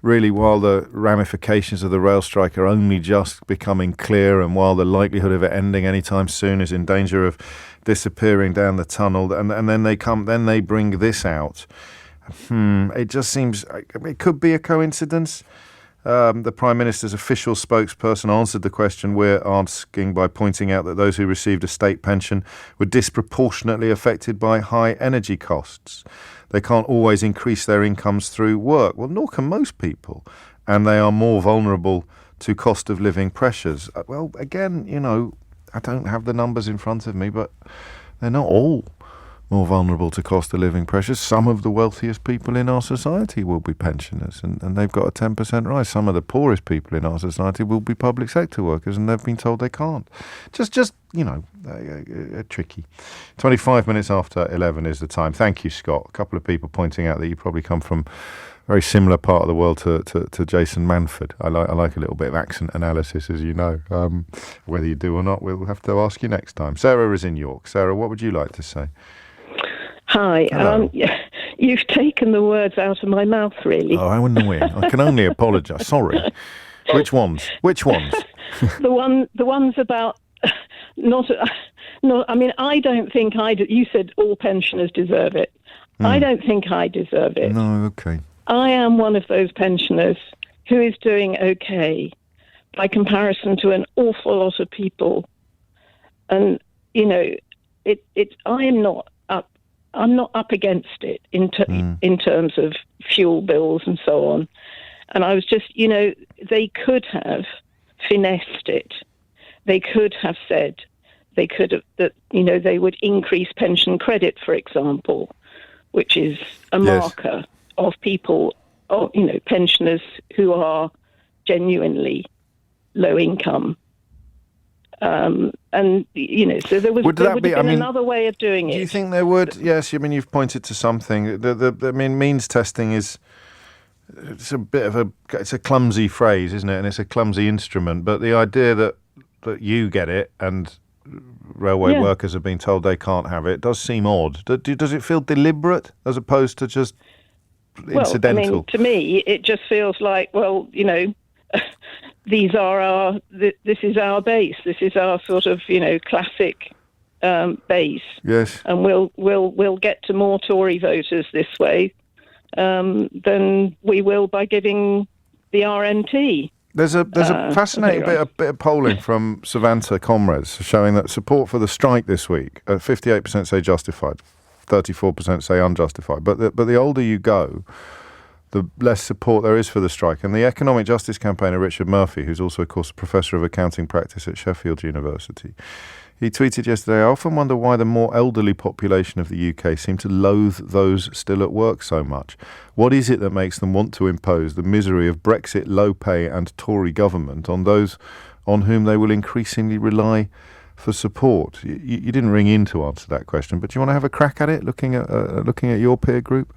really, while the ramifications of the rail strike are only just becoming clear, and while the likelihood of it ending anytime soon is in danger of disappearing down the tunnel, and then they bring this out. It just seems it could be a coincidence. The Prime Minister's official spokesperson answered the question we're asking by pointing out that those who received a state pension were disproportionately affected by high energy costs. They can't always increase their incomes through work. Well, nor can most people. And they are more vulnerable to cost of living pressures. Well, again, I don't have the numbers in front of me, but they're not all more vulnerable to cost of living pressures. Some of the wealthiest people in our society will be pensioners, and they've got a 10% rise. Some of the poorest people in our society will be public sector workers, and they've been told they can't. Just tricky. 25 minutes after 11 is the time. Thank you, Scott. A couple of people pointing out that you probably come from a very similar part of the world to Jason Manford. I like a little bit of accent analysis, as you know. Whether you do or not, we'll have to ask you next time. Sarah is in York. Sarah, what would you like to say? Hi. You've taken the words out of my mouth, really. Oh, how annoying. I can only apologise. Sorry. Which ones? The ones about not. I mean, I don't think you said all pensioners deserve it. I don't think I deserve it. No, okay. I am one of those pensioners who is doing okay by comparison to an awful lot of people. And, I'm not up against it in terms of fuel bills and so on. And I was just, they could have finessed it. They could have said that they would increase pension credit, for example, which is a marker of people, pensioners who are genuinely low income. So there would have been another way of doing it. Do you think there would? Yes, you've pointed to something. Means testing it's a clumsy phrase, isn't it? And it's a clumsy instrument. But the idea that you get it and railway workers have been told they can't have it does seem odd. Does it feel deliberate as opposed to just incidental? Well, to me, it just feels like, this is our base. This is our sort of, classic base. Yes. And we'll get to more Tory voters this way than we will by giving the RNT. There's a fascinating bit of polling from Savanta Comrades showing that support for the strike this week, 58% say justified, 34% say unjustified. But the older you go, the less support there is for the strike. And the economic justice campaigner Richard Murphy, who's also, of course, a professor of accounting practice at Sheffield University, he tweeted yesterday, "I often wonder why the more elderly population of the UK seem to loathe those still at work so much. What is it that makes them want to impose the misery of Brexit, low pay and Tory government on those on whom they will increasingly rely for support?" You didn't ring in to answer that question, but do you want to have a crack at it, looking at your peer group?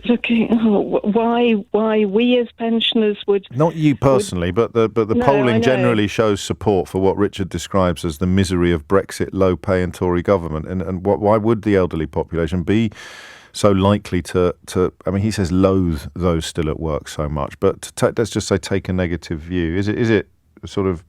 Why we as pensioners would... Not you personally, but the polling generally shows support for what Richard describes as the misery of Brexit, low pay and Tory government. And why would the elderly population be so likely to he says loathe those still at work so much, but let's just say take a negative view. Is it sort of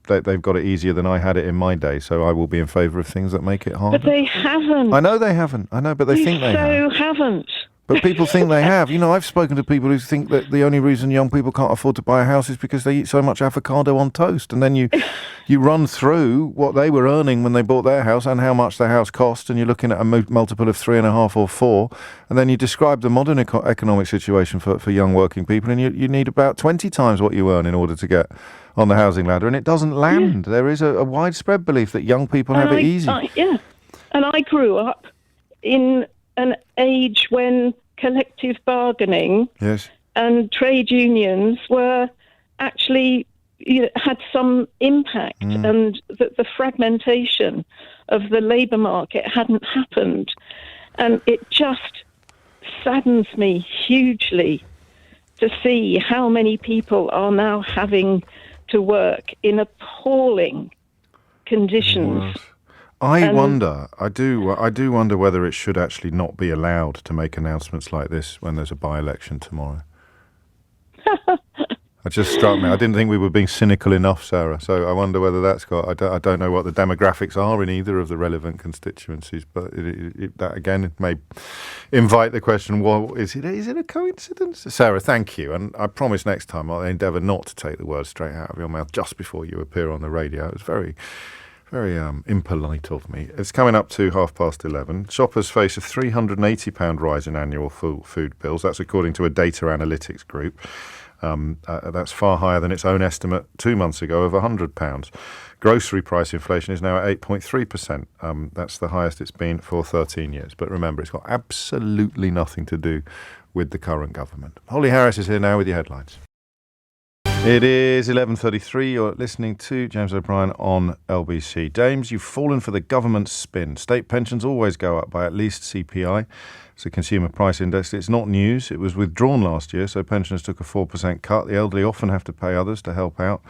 they've got it easier than I had it in my day, so I will be in favour of things that make it harder? But they haven't. I know they haven't. I know, but they think they have. haven't. But people think they have. I've spoken to people who think that the only reason young people can't afford to buy a house is because they eat so much avocado on toast. And then you run through what they were earning when they bought their house and how much their house cost, and you're looking at a multiple of 3.5 or 4. And then you describe the modern economic situation for young working people, and you need about 20 times what you earn in order to get on the housing ladder, and it doesn't land. There is a widespread belief that young people have it easy. And I grew up in an age when collective bargaining and trade unions were actually had some impact, and the fragmentation of the labour market hadn't happened. And it just saddens me hugely to see how many people are now having to work in appalling conditions. I do wonder whether it should actually not be allowed to make announcements like this when there's a by-election tomorrow. It just struck me. I didn't think we were being cynical enough, Sarah. So I wonder whether that's got. I don't know what the demographics are in either of the relevant constituencies, but that again may invite the question: well, is it a coincidence? Sarah, thank you, and I promise next time I'll endeavour not to take the words straight out of your mouth just before you appear on the radio. It was very, very impolite of me. It's coming up to 11:30. Shoppers face a £380 rise in annual food bills. That's according to a data analytics group. That's far higher than its own estimate 2 months ago of £100. Grocery price inflation is now at 8.3%. That's the highest it's been for 13 years. But remember, it's got absolutely nothing to do with the current government. Holly Harris is here now with your headlines. It is 11:33. You're listening to James O'Brien on LBC. James, you've fallen for the government spin. State pensions always go up by at least CPI. It's a consumer price index. It's not news. It was withdrawn last year, so pensioners took a 4% cut. The elderly often have to pay others to help out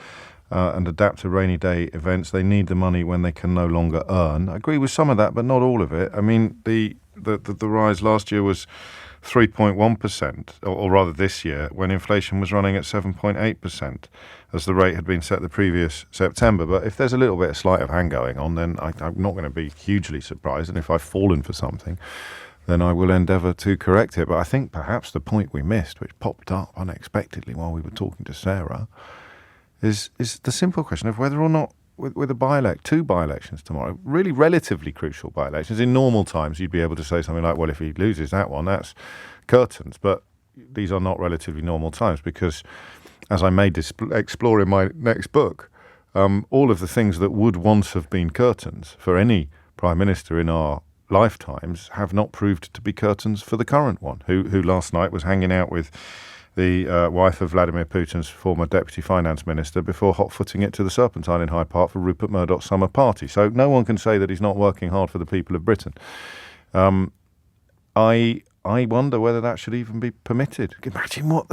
and adapt to rainy day events. They need the money when they can no longer earn. I agree with some of that, but not all of it. I mean, the rise last year was 3.1%, or rather this year, when inflation was running at 7.8%, as the rate had been set the previous September. But if there's a little bit of sleight of hand going on, then I'm not going to be hugely surprised. And if I've fallen for something, then I will endeavour to correct it. But I think perhaps the point we missed, which popped up unexpectedly while we were talking to Sarah, is the simple question of whether or not, with two by-elections tomorrow, really relatively crucial by-elections. In normal times, you'd be able to say something like, well, if he loses that one, that's curtains. But these are not relatively normal times because, as I may explore in my next book, all of the things that would once have been curtains for any Prime Minister in our lifetimes have not proved to be curtains for the current one, who last night was hanging out with the wife of Vladimir Putin's former deputy finance minister before hot-footing it to the Serpentine in Hyde Park for Rupert Murdoch's summer party. So no one can say that he's not working hard for the people of Britain. I wonder whether that should even be permitted. Imagine what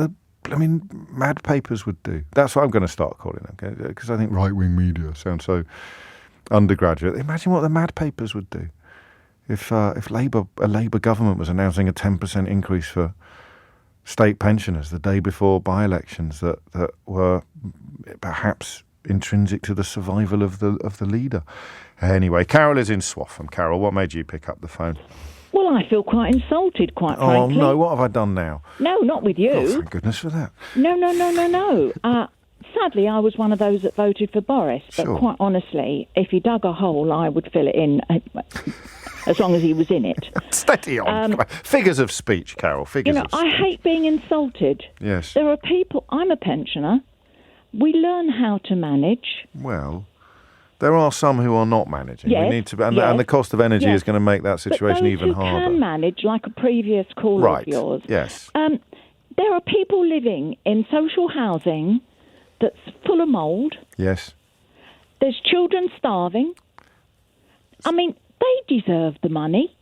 mad papers would do. That's what I'm going to start calling them, because I think right-wing media sounds so undergraduate. Imagine what the mad papers would do if a Labour government was announcing a 10% increase for state pensioners the day before by-elections that were perhaps intrinsic to the survival of the leader. Anyway, Carol is in Swaffham. Carol, what made you pick up the phone? Well, I feel quite insulted, quite frankly. Oh, no, what have I done now? No, not with you. Oh, thank goodness for that. No. Sadly, I was one of those that voted for Boris, but quite honestly, if he dug a hole, I would fill it in as long as he was in it. Steady on. Figures of speech, Carol, figures of speech. I hate being insulted. Yes. There are people, I'm a pensioner, we learn how to manage. Well, there are some who are not managing. Yes, we need to, and the cost of energy is going to make that situation even harder. But those who can manage, like a previous caller of yours. Yes. There are people living in social housing that's full of mould. Yes. There's children starving. I mean, they deserve the money,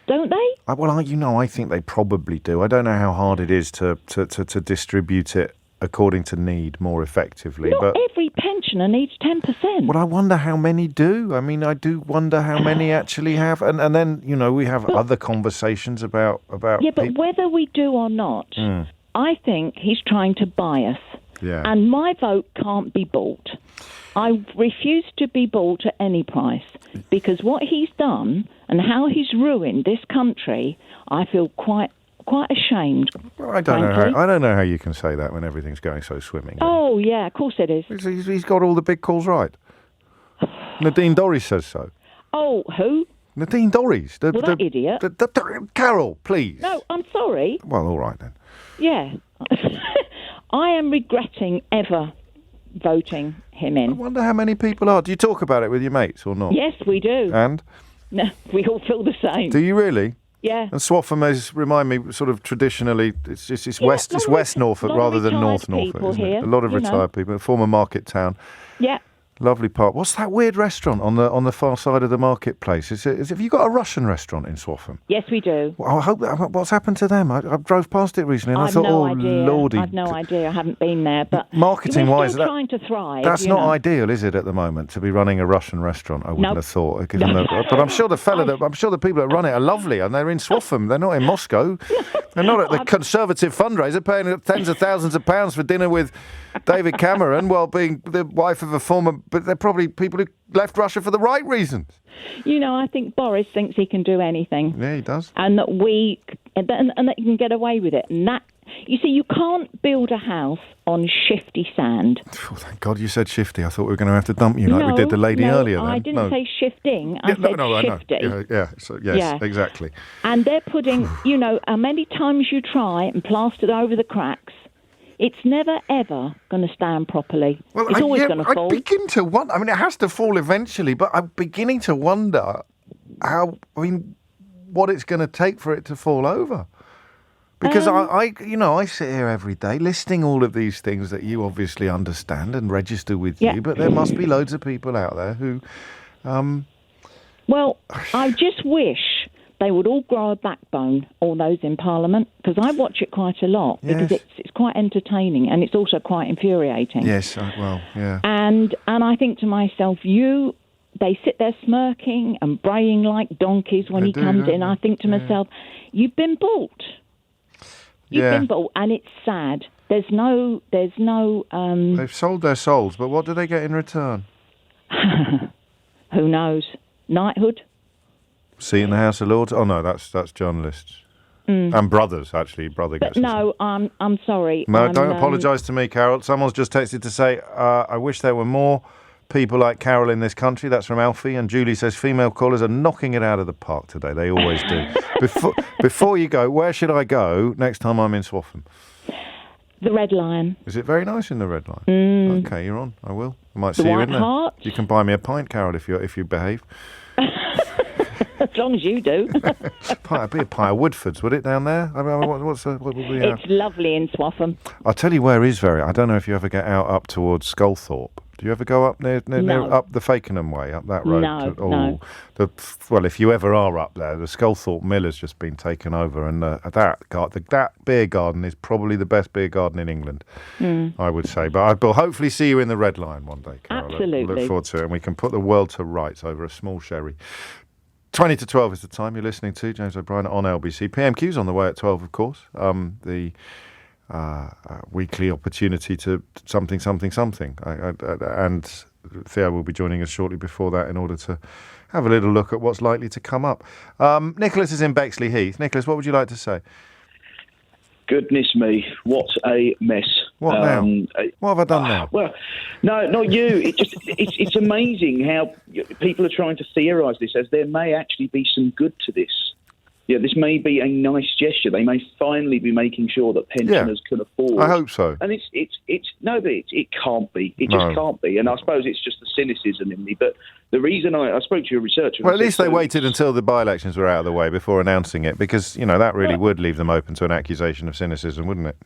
don't they? Well, I think they probably do. I don't know how hard it is to distribute it according to need more effectively. Not every pensioner needs 10%. Well, I wonder how many do. I mean, I do wonder how many actually have. And then, we have other conversations about yeah, but whether we do or not, I think he's trying to buy us. Yeah. And my vote can't be bought. I refuse to be bought at any price, because what he's done and how he's ruined this country, I feel quite ashamed. Well, I don't know how you can say that when everything's going so swimmingly. Oh yeah, of course it is. He's got all the big calls right. Nadine Dorries says so. Oh, who? Nadine Dorries. That idiot. Carol, please. No, I'm sorry. Well, all right then. Yeah. I am regretting ever voting him in. I wonder how many people are. Do you talk about it with your mates or not? Yes, we do. And? No, we all feel the same. Do you really? Yeah. And Swaffham is, remind me, sort of traditionally, it's West Norfolk rather than North Norfolk, isn't it? A lot of retared people, a former market town. Yeah. Lovely park. What's that weird restaurant on the far side of the marketplace? Have you got a Russian restaurant in Swaffham? Yes, we do. Well, I hope. What's happened to them? I drove past it recently and I thought, lordy. I've no idea. I haven't been there, but marketing-wise, we're still trying to thrive. That's not ideal, is it, at the moment, to be running a Russian restaurant? I wouldn't have thought. But I'm sure the people that run it are lovely, and they're in Swaffham. They're not in Moscow. They're not at the Conservative fundraiser paying tens of thousands of pounds for dinner with David Cameron while being the wife of a former... But they're probably people who left Russia for the right reasons. I think Boris thinks he can do anything. Yeah, he does. And that that he can get away with it. And that... You see, you can't build a house on shifty sand. Oh, thank God you said shifty. I thought we were going to have to dump you like we did the lady earlier. Then. I didn't say shifting. I said shifty. I know. Yes, exactly. And they're putting, how many times you try and plaster it over the cracks, it's never, ever going to stand properly. Well, it's always going to fall. I begin to wonder. I mean, it has to fall eventually, but I'm beginning to wonder what it's going to take for it to fall over. Because I sit here every day listing all of these things that you obviously understand and register with you, but there must be loads of people out there who... Well, I just wish they would all grow a backbone, all those in Parliament, because I watch it quite a lot, because it's quite entertaining and it's also quite infuriating. Yes, yeah. And I think to myself, they sit there smirking and braying like donkeys when he comes in. I think to myself, you've been bought. You've been bought, and it's sad. There's no. They've sold their souls, but what do they get in return? Who knows? Knighthood. Seat in the House of Lords. Oh no, that's journalists and brothers. Actually, brother gets. But no, I'm sorry. No, don't apologise to me, Carol. Someone's just texted to say, I wish there were more people like Carol in this country. That's from Alfie. And Julie says, female callers are knocking it out of the park today. They always do. Before you go, where should I go next time I'm in Swaffham? The Red Lion. Is it very nice in the Red Lion? Okay, you're on. I will. I might see you in there. Heart. You can buy me a pint, Carol, if you behave. As long as you do. It'd be a pint of Woodfords, would it, down there? I mean, what would we have? It's lovely in Swaffham. I'll tell you where is very... I don't know if you ever get out up towards Sculthorpe. Do you ever go up near up the Fakenham way, up that road? No. Well, if you ever are up there, the Sculthorpe Mill has just been taken over, and that beer garden is probably the best beer garden in England, I would say. But I'll hopefully see you in the Red Lion one day, Carol. Absolutely. I look forward to it, and we can put the world to rights over a small sherry. 20 to 12 is the time. You're listening to James O'Brien on LBC. PMQs on the way at 12, of course. The weekly opportunity to something. And Theo will be joining us shortly before that in order to have a little look at what's likely to come up. Nicholas is in Bexley Heath. Nicholas, what would you like to say? Goodness me, what a mess. What now? What have I done now? Well, no, not you. It's amazing how people are trying to theorise this as there may actually be some good to this. Yeah, this may be a nice gesture. They may finally be making sure that pensioners can afford. I hope so. And it can't be. It just can't be. And I suppose it's just the cynicism in me. But the reason I spoke to your researcher... Well, at least they waited until the by-elections were out of the way before announcing it, because, that really would leave them open to an accusation of cynicism, wouldn't it?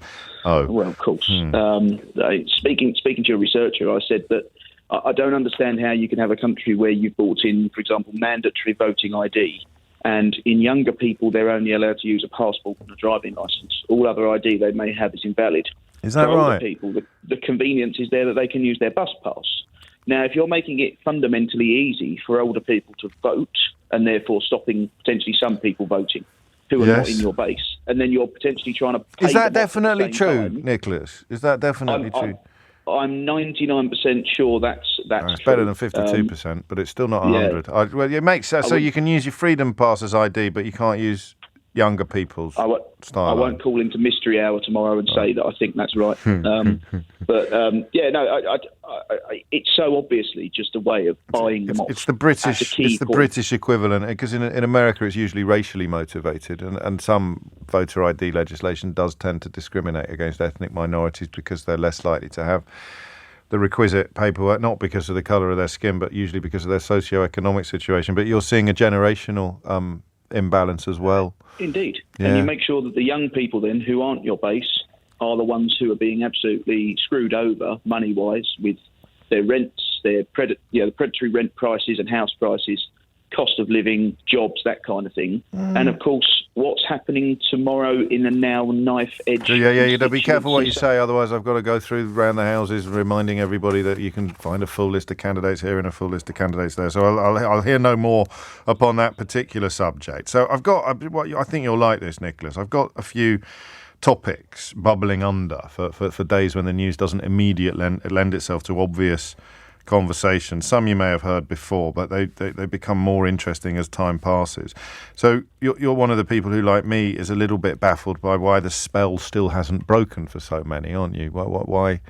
Oh. Well, of course. Speaking to your researcher, I said that I don't understand how you can have a country where you've brought in, for example, mandatory voting ID, and in younger people, they're only allowed to use a passport and a driving licence. All other ID they may have is invalid. Is that For right? older people, the convenience is there that they can use their bus pass. Now, if you're making it fundamentally easy for older people to vote, and therefore stopping potentially some people voting who are not in your base, and then you're potentially trying to pay Is that them off definitely at the same true, time, Nicholas? Is that definitely true? I'm 99% sure that's it's true. better than 52%, but it's still not 100. It makes sense. So you can use your freedom pass as ID, but you can't use younger people's style. I won't call into Mystery Hour tomorrow and say that I think that's right. It's so obviously just a way of buying them off. It's the British equivalent, because in America it's usually racially motivated, and some voter ID legislation does tend to discriminate against ethnic minorities because they're less likely to have the requisite paperwork, not because of the colour of their skin, but usually because of their socio-economic situation. But you're seeing a generational imbalance as well. Indeed. Yeah. And you make sure that the young people then who aren't your base are the ones who are being absolutely screwed over money-wise with their rents, there, the predatory rent prices and house prices, cost of living, jobs, that kind of thing. And of course, what's happening tomorrow in a now knife-edge... Yeah, be careful what you say, otherwise I've got to go through round the houses reminding everybody that you can find a full list of candidates here and a full list of candidates there. So I'll hear no more upon that particular subject. So I think you'll like this, Nicholas. I've got a few topics bubbling under for days when the news doesn't immediately lend itself to obvious conversation. Some you may have heard before, but they become more interesting as time passes. So you're one of the people who, like me, is a little bit baffled by why the spell still hasn't broken for so many, aren't you? Why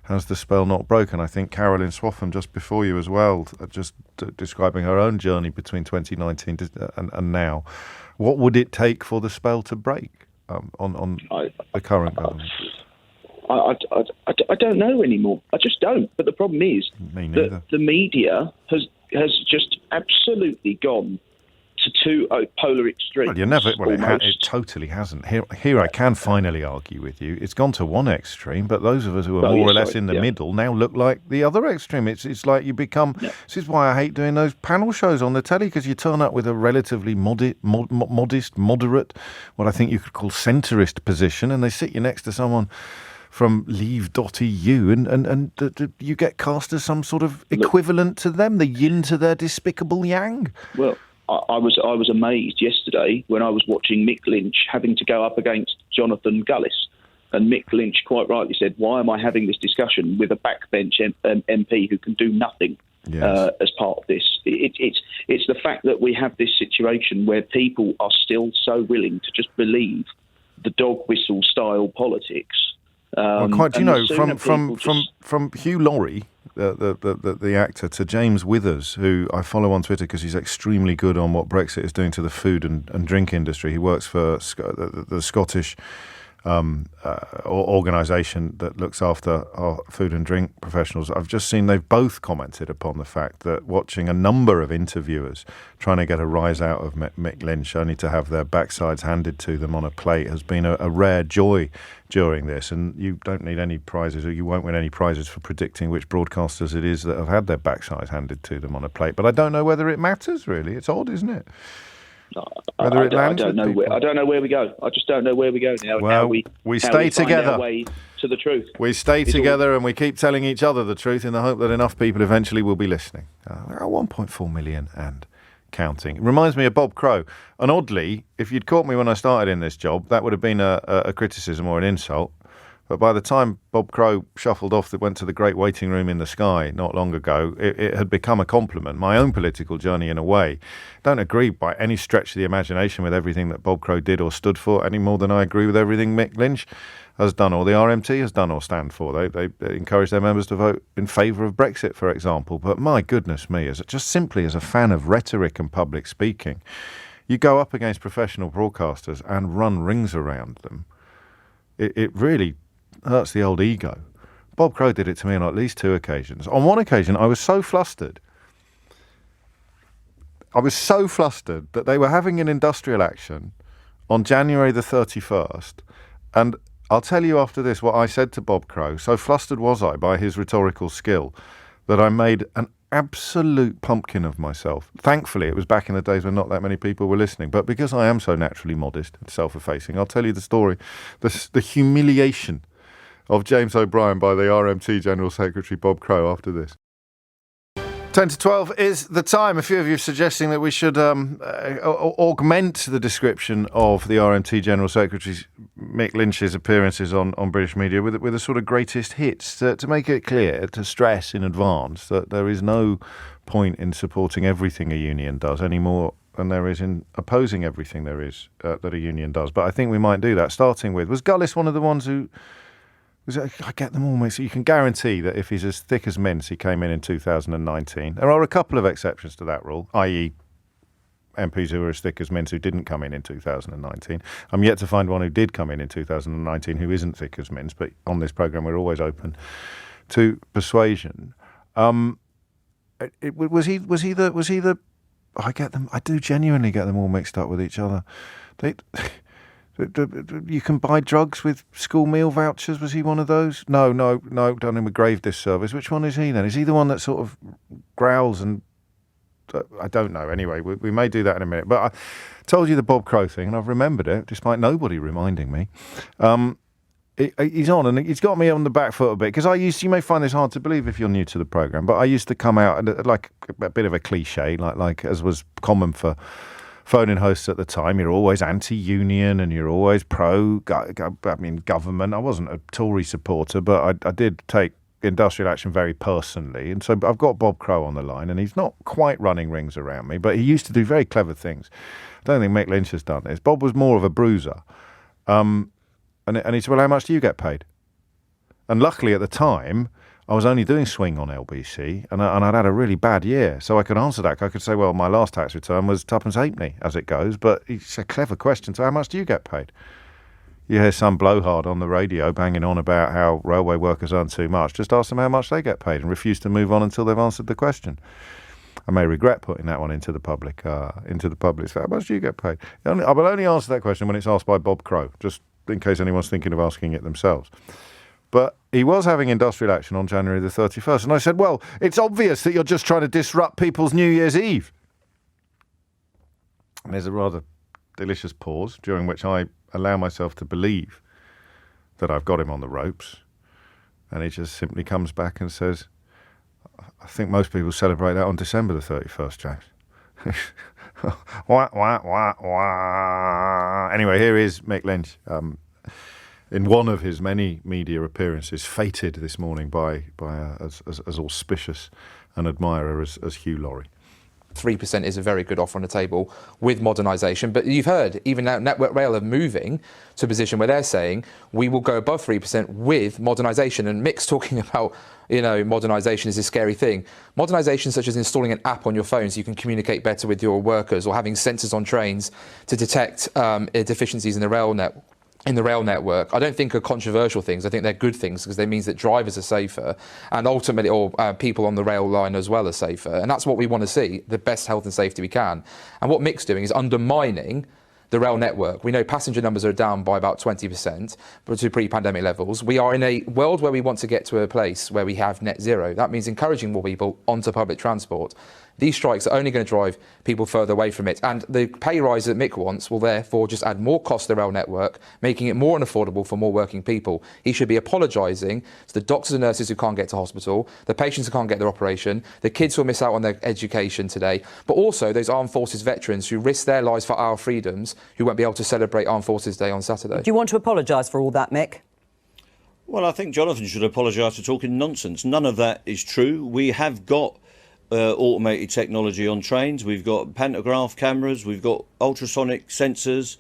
has the spell not broken? I think Carolyn Swaffham, just before you as well, just describing her own journey between 2019 and now. What would it take for the spell to break on the current government? I don't know anymore. I just don't. But the problem is that the media has just absolutely gone to two polar extremes. Well, it totally hasn't. Here I can finally argue with you. It's gone to one extreme, but those of us who are more or less in the middle now look like the other extreme. It's like you become... Yeah. This is why I hate doing those panel shows on the telly, because you turn up with a relatively modest, moderate, what I think you could call centrist position, and they sit you next to someone from Leave.eu, and you get cast as some sort of equivalent to them, the yin to their despicable yang. Well, I was amazed yesterday when I was watching Mick Lynch having to go up against Jonathan Gullis, and Mick Lynch quite rightly said, "Why am I having this discussion with a backbench MP who can do nothing?" Yes. As part of this, it's the fact that we have this situation where people are still so willing to just believe the dog whistle style politics. From Hugh Laurie, the actor, to James Withers, who I follow on Twitter because he's extremely good on what Brexit is doing to the food and drink industry. He works for the Scottish organisation that looks after our food and drink professionals. I've just seen they've both commented upon the fact that watching a number of interviewers trying to get a rise out of Mick Lynch only to have their backsides handed to them on a plate has been a rare joy during this. And you don't need any prizes, or you won't win any prizes for predicting which broadcasters it is that have had their backsides handed to them on a plate. But I don't know whether it matters, really. It's odd, isn't it? I don't know where we go. I just don't know where we go now. Well, we stay together. Our way to the truth. We stay together and we keep telling each other the truth in the hope that enough people eventually will be listening. There are 1.4 million and counting. It reminds me of Bob Crow. And oddly, if you'd caught me when I started in this job, that would have been a criticism or an insult. But by the time Bob Crow shuffled off, that went to the great waiting room in the sky not long ago, it had become a compliment. My own political journey, in a way, don't agree by any stretch of the imagination with everything that Bob Crow did or stood for, any more than I agree with everything Mick Lynch has done or the RMT has done or stand for. They encourage their members to vote in favour of Brexit, for example. But my goodness me, just simply as a fan of rhetoric and public speaking, you go up against professional broadcasters and run rings around them. It really hurts the old ego. Bob Crow did it to me on at least two occasions. On one occasion, I was so flustered that they were having an industrial action on January the 31st. And I'll tell you after this what I said to Bob Crow. So flustered was I by his rhetorical skill that I made an absolute pumpkin of myself. Thankfully, it was back in the days when not that many people were listening. But because I am so naturally modest and self-effacing, I'll tell you the story, the humiliation of James O'Brien by the RMT General Secretary Bob Crow after this. 10 to 12 is the time. A few of you are suggesting that we should augment the description of the RMT General Secretary Mick Lynch's appearances on British media with a sort of greatest hits to make it clear, to stress in advance that there is no point in supporting everything a union does any more than there is in opposing everything there is that a union does. But I think we might do that, starting with, was Gullis one of the ones who... I get them all, mate. So you can guarantee that if he's as thick as mince, he came in 2019. There are a couple of exceptions to that rule, i.e. MPs who are as thick as mince who didn't come in 2019. I'm yet to find one who did come in 2019 who isn't thick as mince, but on this programme we're always open to persuasion. Was he the... I do genuinely get them all mixed up with each other. You can buy drugs with school meal vouchers. Was he one of those? No, done him a grave disservice. Which one is he then? Is he the one that sort of growls and... I don't know. Anyway, we may do that in a minute. But I told you the Bob Crow thing, and I've remembered it, despite nobody reminding me. He's on, and he's got me on the back foot a bit, because you may find this hard to believe if you're new to the programme, but I used to come out like a bit of a cliche, like as was common for phone-in hosts at the time. You're always anti-union and you're always government. I wasn't a Tory supporter, but I did take industrial action very personally. And so I've got Bob Crow on the line, and he's not quite running rings around me, but he used to do very clever things. I don't think Mick Lynch has done this. Bob was more of a bruiser. And he said, well, how much do you get paid? And luckily at the time, I was only doing swing on LBC, and I'd had a really bad year. So I could answer that. I could say, well, my last tax return was twopence halfpenny, as it goes. But it's a clever question. So how much do you get paid? You hear some blowhard on the radio banging on about how railway workers earn too much. Just ask them how much they get paid and refuse to move on until they've answered the question. I may regret putting that one into the public. So how much do you get paid? I will only answer that question when it's asked by Bob Crow, just in case anyone's thinking of asking it themselves. But he was having industrial action on January the 31st. And I said, well, it's obvious that you're just trying to disrupt people's New Year's Eve. And there's a rather delicious pause, during which I allow myself to believe that I've got him on the ropes. And he just simply comes back and says, I think most people celebrate that on December the 31st, James. Wah, wah, wah, wah. Anyway, here is Mick Lynch. In one of his many media appearances, fated this morning by as auspicious an admirer as Hugh Laurie. 3% is a very good offer on the table with modernisation. But you've heard, even now, Network Rail are moving to a position where they're saying we will go above 3% with modernisation. And Mick's talking about, modernisation is a scary thing. Modernisation such as installing an app on your phone so you can communicate better with your workers, or having sensors on trains to detect deficiencies in the rail network, I don't think are controversial things. I think they're good things, because they means that drivers are safer, and ultimately, people on the rail line as well are safer. And that's what we want to see, the best health and safety we can. And what Mick's doing is undermining the rail network. We know passenger numbers are down by about 20% to pre-pandemic levels. We are in a world where we want to get to a place where we have net zero. That means encouraging more people onto public transport. These strikes are only going to drive people further away from it. And the pay rise that Mick wants will therefore just add more cost to the rail network, making it more unaffordable for more working people. He should be apologising to the doctors and nurses who can't get to hospital, the patients who can't get their operation, the kids who will miss out on their education today, but also those armed forces veterans who risk their lives for our freedoms, who won't be able to celebrate Armed Forces Day on Saturday. Do you want to apologise for all that, Mick? Well, I think Jonathan should apologise for talking nonsense. None of that is true. We have got automated technology on trains. We've got pantograph cameras. We've got ultrasonic sensors.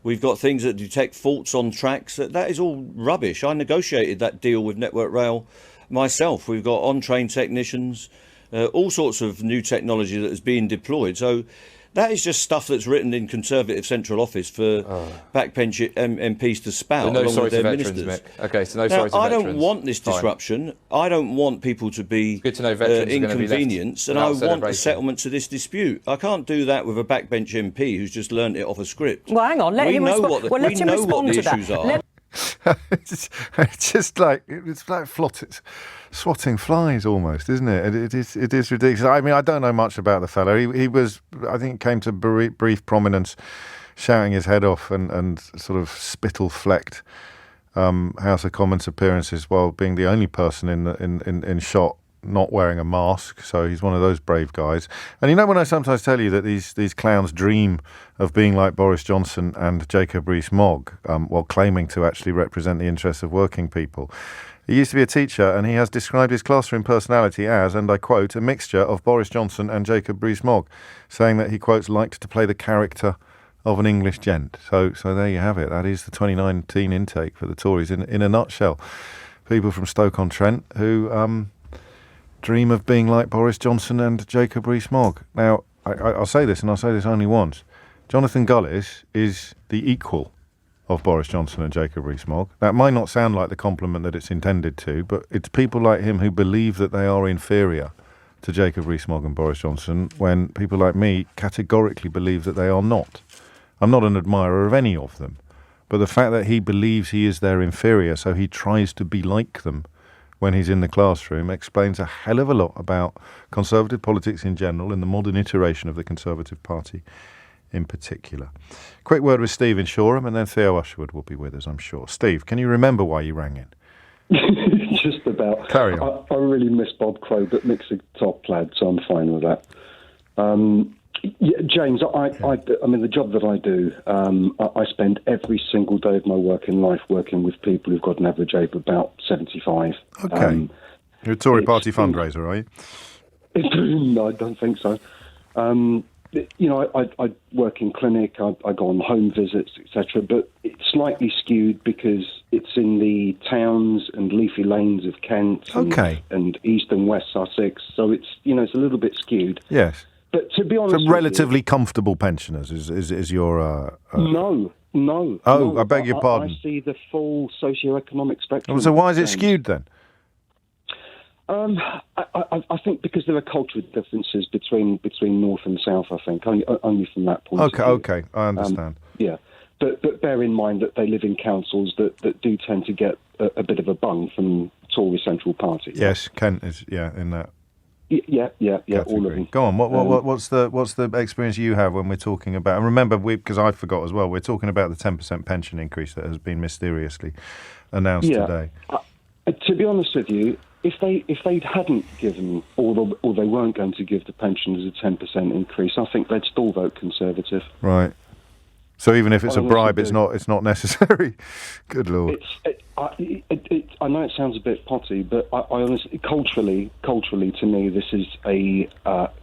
We've got things that detect faults on tracks. That is all rubbish. I negotiated that deal with Network Rail myself. We've got on-train technicians, all sorts of new technology that is being deployed. So that is just stuff that's written in Conservative Central Office for backbench MPs to spout, no along with their veterans, ministers. Mick. Okay, so no now, sorry to I veterans. don't want this disruption. Fine. I don't want people to be good to know veterans inconvenienced, and I want a settlement to this dispute. I can't do that with a backbench MP who's just learnt it off a script. Well, hang on. Let him respond to that. Issues are. It's just like swatting flies almost, isn't it? It is ridiculous. I mean, I don't know much about the fellow. He was, I think, came to brief prominence shouting his head off and sort of spittle-flecked House of Commons appearances while being the only person in shot not wearing a mask. So he's one of those brave guys. And when I sometimes tell you that these clowns dream of being like Boris Johnson and Jacob Rees-Mogg while claiming to actually represent the interests of working people. He used to be a teacher, and he has described his classroom personality as, and I quote, a mixture of Boris Johnson and Jacob Rees-Mogg, saying that he, quotes, liked to play the character of an English gent. So there you have it. That is the 2019 intake for the Tories in a nutshell. People from Stoke-on-Trent who dream of being like Boris Johnson and Jacob Rees-Mogg. Now, I'll say this, and I'll say this only once. Jonathan Gullis is the equal of Boris Johnson and Jacob Rees-Mogg. That might not sound like the compliment that it's intended to, but it's people like him who believe that they are inferior to Jacob Rees-Mogg and Boris Johnson, when people like me categorically believe that they are not. I'm not an admirer of any of them, But the fact that he believes he is their inferior, so he tries to be like them when he's in the classroom, explains a hell of a lot about Conservative politics in general and the modern iteration of the Conservative Party in particular. Quick word with Steve in Shoreham, and then Theo Usherwood will be with us, I'm sure. Steve, can you remember why you rang in? Just about. Carry on. I really miss Bob Crow, but Mick's a top lad, so I'm fine with that. James, I mean, the job that I do, I spend every single day of my working life working with people who've got an average age of about 75. Okay. You're a Tory party fundraiser, are you? No, I don't think so. I work in clinic, I go on home visits, etc., but it's slightly skewed because it's in the towns and leafy lanes of Kent and east and west Sussex, so it's a little bit skewed. Yes. But to be honest, so relatively comfortable pensioners is your... No. Oh, I beg your pardon. I see the full socio-economic spectrum. So why is it skewed then? I think because there are cultural differences between north and south. I think only from that point. Okay, I understand. Yeah, but bear in mind that they live in councils that do tend to get a bit of a bung from Tory central party. Yes, Kent is in that. Yeah, all of them. Go on. What's the experience you have when we're talking about? And remember, because I forgot as well, we're talking about the 10% pension increase that has been mysteriously announced today. To be honest with you, if they hadn't given, or they weren't going to give the pensioners a 10% increase, I think they'd still vote Conservative. Right. So even if it's a bribe, it's not necessary. Good Lord. I know it sounds a bit potty, but I honestly, culturally, to me, this is a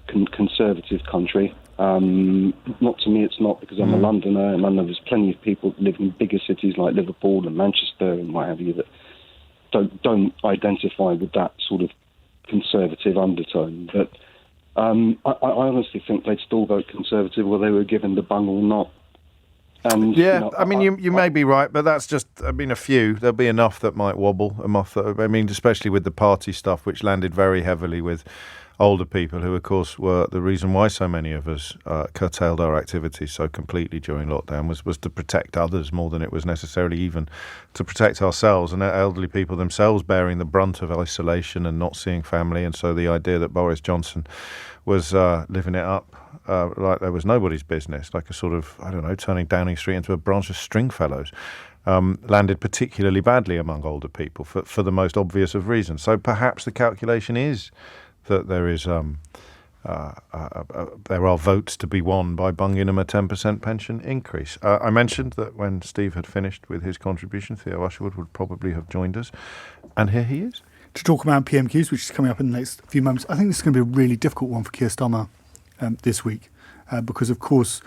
conservative country. Not to me, it's not, because I'm a Londoner, and I know there's plenty of people that live in bigger cities like Liverpool and Manchester and what have you that don't identify with that sort of conservative undertone. But I honestly think they'd still vote Conservative whether they were given the bung or not. And, you may be right, but that's just, a few. There'll be enough that might wobble. Especially with the party stuff, which landed very heavily with older people who, of course, were the reason why so many of us curtailed our activities so completely during lockdown was to protect others more than it was necessarily even to protect ourselves, and elderly people themselves bearing the brunt of isolation and not seeing family. And so the idea that Boris Johnson was living it up like there was nobody's business, like a sort of, turning Downing Street into a branch of Stringfellows, landed particularly badly among older people for the most obvious of reasons. So perhaps the calculation is that there is there are votes to be won by bunging them a 10% pension increase. I mentioned that when Steve had finished with his contribution, Theo Usherwood would probably have joined us, and here he is. To talk about PMQs, which is coming up in the next few moments. I think this is going to be a really difficult one for Keir Starmer this week, because, of course,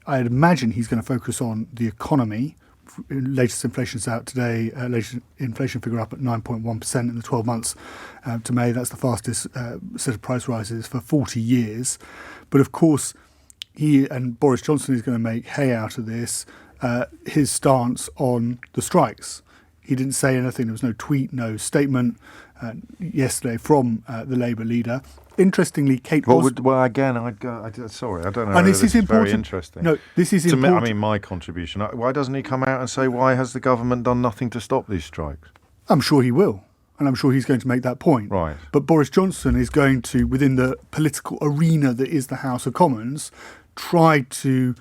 I'd imagine he's going to focus on the economy. Latest inflation's out today. Latest inflation figure up at 9.1% in the 12 months to May. That's the fastest set of price rises for 40 years. But, of course, he and Boris Johnson is going to make hay out of this, his stance on the strikes. He didn't say anything. There was no tweet, no statement yesterday from the Labour leader. Interestingly, Kate Osborne... Well, again, sorry, I don't know. And this is important. Very interesting. No, this is important. Me, my contribution. Why doesn't he come out and say, why has the government done nothing to stop these strikes? I'm sure he will. And I'm sure he's going to make that point. Right. But Boris Johnson is going to, within the political arena that is the House of Commons, try to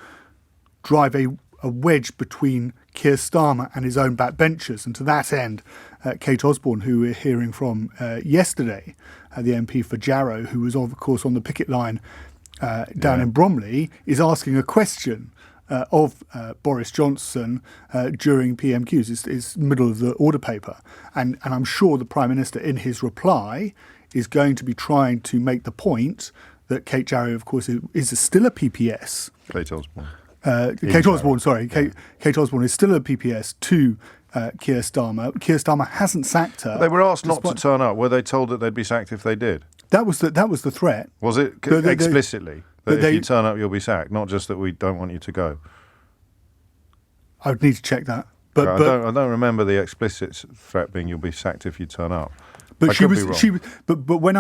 drive a wedge between Keir Starmer and his own backbenchers. And to that end, Kate Osborne, who we're hearing from yesterday, the MP for Jarrow, who was, of course, on the picket line down in Bromley, is asking a question of Boris Johnson during PMQs. It's middle of the order paper. And I'm sure the Prime Minister, in his reply, is going to be trying to make the point that Kate Jarrow, of course, is still a PPS. Kate Osborne. Kate Osborne, sorry. Kate Osborne is still a PPS to Keir Starmer. Keir Starmer hasn't sacked her. They were asked not to turn up. Were they told that they'd be sacked if they did? That was the threat. Was it explicitly? That if you turn up, you'll be sacked, not just that we don't want you to go? I would need to check that. But I don't remember the explicit threat being you'll be sacked if you turn up. But when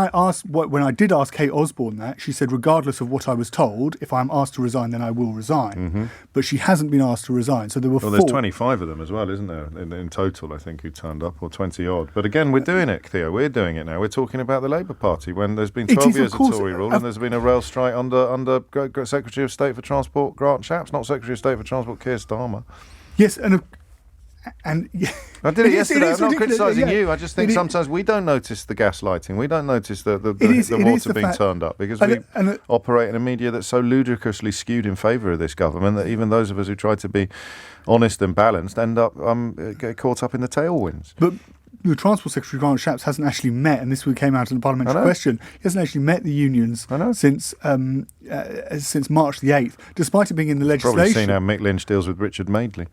I did ask Kate Osborne that, she said, regardless of what I was told, if I'm asked to resign, then I will resign. Mm-hmm. But she hasn't been asked to resign. So there were 4. There's 25 of them as well, isn't there, in total, I think, who turned up, or 20 odd. But again, we're doing it, Theo. We're doing it now. We're talking about the Labour Party when there's been 12 years of Tory rule and there's been a rail strike under Secretary of State for Transport Grant Shapps, not Secretary of State for Transport Keir Starmer. Yes, and I did it yesterday. I'm not criticising you. I just think sometimes we don't notice the gaslighting. We don't notice the water being turned up because we operate in a media that's so ludicrously skewed in favour of this government that even those of us who try to be honest and balanced end up get caught up in the tailwinds. But the Transport Secretary Grant Shapps hasn't actually met, and this came out in the parliamentary question, he hasn't actually met the unions since March the 8th, despite it being in the legislation. Probably seen how Mick Lynch deals with Richard Madeley.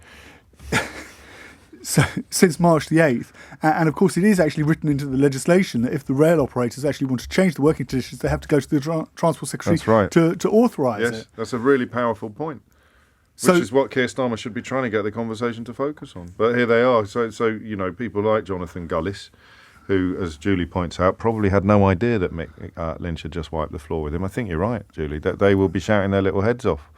So, since March the 8th, and of course it is actually written into the legislation that if the rail operators actually want to change the working conditions, they have to go to the Transport Secretary to authorise it. Yes, that's a really powerful point, which is what Keir Starmer should be trying to get the conversation to focus on. But here they are. So people like Jonathan Gullis, who, as Julie points out, probably had no idea that Mick Lynch had just wiped the floor with him. I think you're right, Julie, that they will be shouting their little heads off.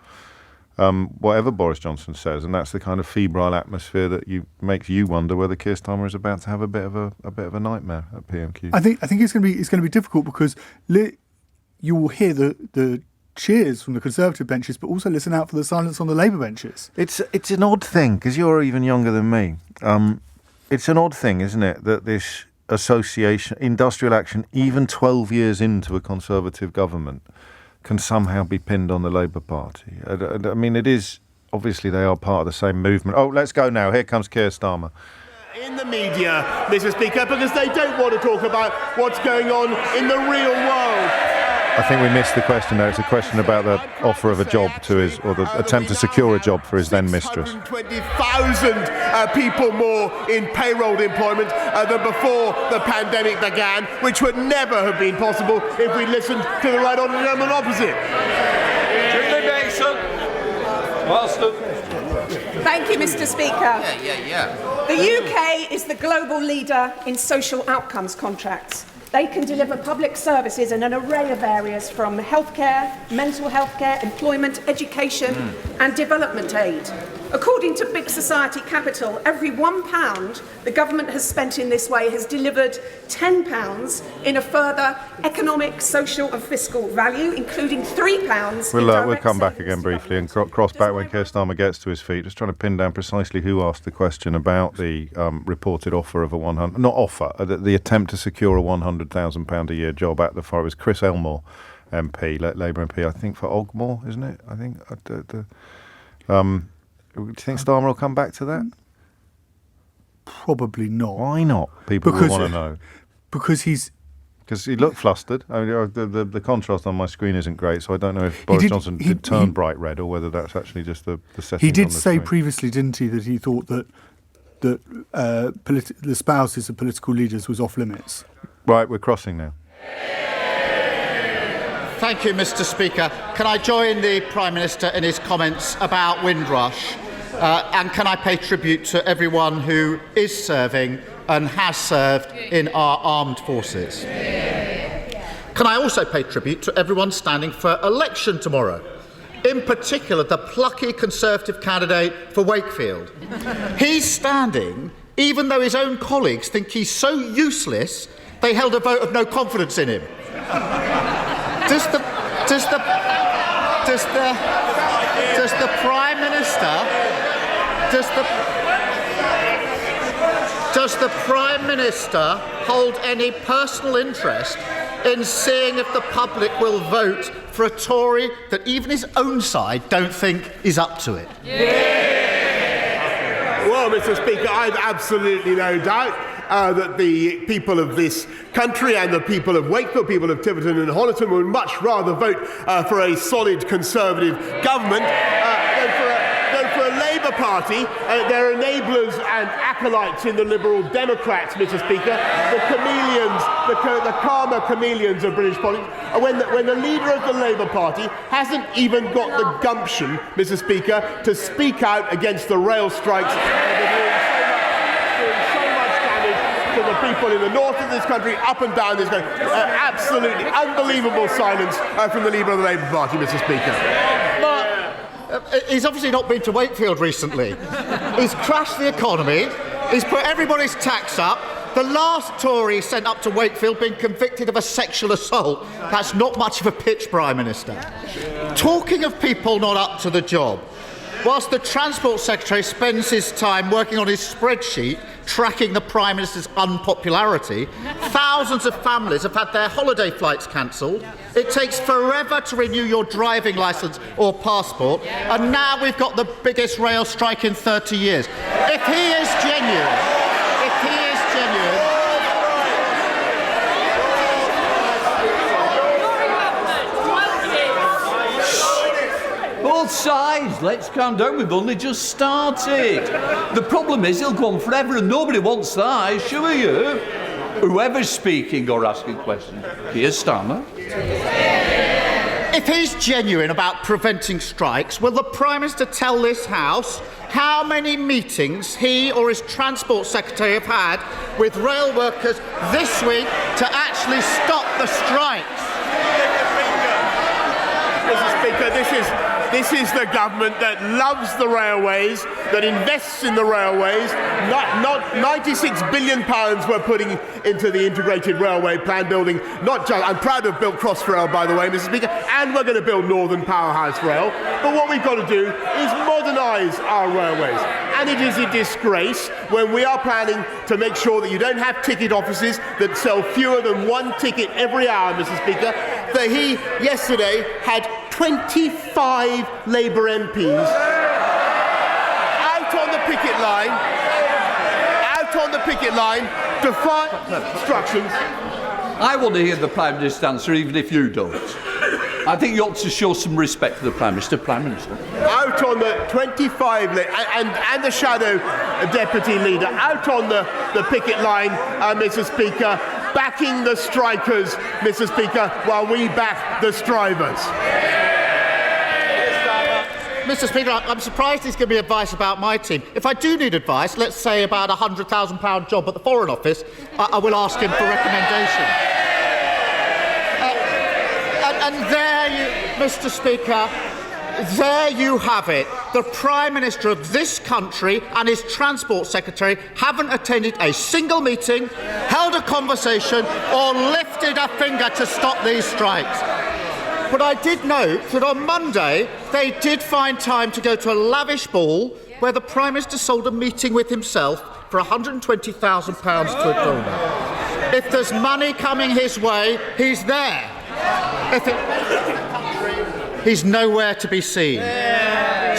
Whatever Boris Johnson says, and that's the kind of febrile atmosphere that makes you wonder whether Keir Starmer is about to have a bit of a nightmare at PMQ. I think it's going to be difficult because you will hear the cheers from the Conservative benches, but also listen out for the silence on the Labour benches. It's an odd thing because you're even younger than me. It's an odd thing, isn't it, that this association, industrial action, even 12 years into a Conservative government, can somehow be pinned on the Labour Party. I mean, it is, obviously they are part of the same movement. Oh, let's go now. Here comes Keir Starmer. In the media, Mr. Speaker, because they don't want to talk about what's going on in the real world. I think we missed the question there. It's a question about the offer of a job to or the attempt to secure a job for his then mistress. 620,000 people more in payroll employment than before the pandemic began, which would never have been possible if we listened to the right honourable gentleman opposite. Thank you, Mr. Speaker. The UK is the global leader in social outcomes contracts. They can deliver public services in an array of areas from healthcare, mental health care, employment, education and development aid. According to Big Society Capital, every £1 the government has spent in this way has delivered £10 in a further economic, social and fiscal value, including £3 We'll come back again briefly and cross back when Keir Starmer gets to his feet. Just trying to pin down precisely who asked the question about the reported offer of the attempt to secure a £100,000 a year job at the far. It was Chris Elmore, MP, Labour MP, I think for Ogmore, isn't it? I think. Do you think Starmer will come back to that? Probably not. Why not? People will want to know. Because he looked flustered. I mean, the contrast on my screen isn't great, so I don't know if Boris Johnson did turn bright red or whether that's actually just the setting. He did say previously, didn't he, that he thought that the spouses of political leaders was off limits. Right, we're crossing now. Thank you, Mr. Speaker. Can I join the Prime Minister in his comments about Windrush? And can I pay tribute to everyone who is serving and has served in our armed forces? Can I also pay tribute to everyone standing for election tomorrow? In particular, the plucky Conservative candidate for Wakefield. He's standing, even though his own colleagues think he's so useless, they held a vote of no confidence in him. Does the Prime Minister hold any personal interest in seeing if the public will vote for a Tory that even his own side don't think is up to it? Well, Mr. Speaker, I've absolutely no doubt that the people of this country and the people of Wakefield, people of Tiverton and Honiton would much rather vote for a solid Conservative government than for a Labour Party. They're enablers and acolytes in the Liberal Democrats, Mr. Speaker, the chameleons, the karma chameleons of British politics. When the leader of the Labour Party hasn't even got the gumption, Mr. Speaker, to speak out against the rail strikes, to the people in the north of this country, up and down this country. Absolutely unbelievable silence from the Leader of the Labour Party, Mr. Speaker. He's obviously not been to Wakefield recently. He's crashed the economy. He's put everybody's tax up. The last Tory sent up to Wakefield being convicted of a sexual assault. That's not much of a pitch, Prime Minister. Talking of people not up to the job, whilst the Transport Secretary spends his time working on his spreadsheet tracking the Prime Minister's unpopularity, thousands of families have had their holiday flights cancelled. It takes forever to renew your driving licence or passport, and now we've got the biggest rail strike in 30 years. If he is genuine, both sides, let's calm down, we've only just started. The problem is he'll go on forever and nobody wants that, I assure you. Whoever's speaking or asking questions, Keir Starmer. If he's genuine about preventing strikes, will the Prime Minister tell this House how many meetings he or his Transport Secretary have had with rail workers this week to actually stop the strikes? Mr. Speaker, this is the government that loves the railways, that invests in the railways. Not £96 billion we're putting into the integrated railway plan building. Not just, I'm proud to have built Crossrail, by the way, Mr. Speaker, and we're going to build Northern Powerhouse Rail. But what we've got to do is modernise our railways. And it is a disgrace when we are planning to make sure that you don't have ticket offices that sell fewer than one ticket every hour, Mr. Speaker, that he yesterday had 25 Labour MPs out on the picket line, defying instructions. I want to hear the Prime Minister answer, even if you don't. I think you ought to show some respect for the Prime Minister. Prime Minister. Out on the 25, and the shadow deputy leader, out on the picket line, Mr. Speaker, backing the strikers, Mr. Speaker, while we back the strivers. Mr. Speaker, I'm surprised he's giving me advice about my team. If I do need advice, let's say about a £100,000 job at the Foreign Office, I will ask him for recommendation. And there you, Mr. Speaker, there you have it. The Prime Minister of this country and his Transport Secretary haven't attended a single meeting, held a conversation, or lifted a finger to stop these strikes. But I did note that on Monday they did find time to go to a lavish ball where the Prime Minister sold a meeting with himself for £120,000 to a donor. If there's money coming his way, he's there. He's nowhere to be seen.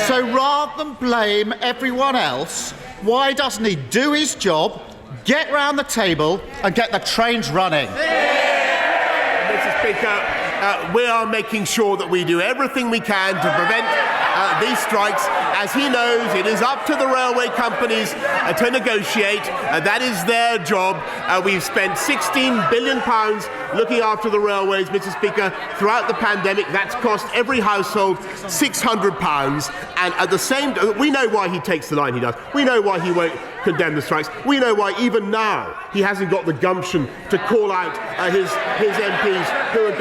So rather than blame everyone else, why doesn't he do his job, get round the table and get the trains running? Mr. Speaker, we are making sure that we do everything we can to prevent these strikes. As he knows, it is up to the railway companies to negotiate. That is their job. We've spent £16 billion looking after the railways, Mr. Speaker, throughout the pandemic. That's cost every household £600. And at the same time, we know why he takes the line he does. We know why he won't condemn the strikes. We know why even now he hasn't got the gumption to call out his MPs who are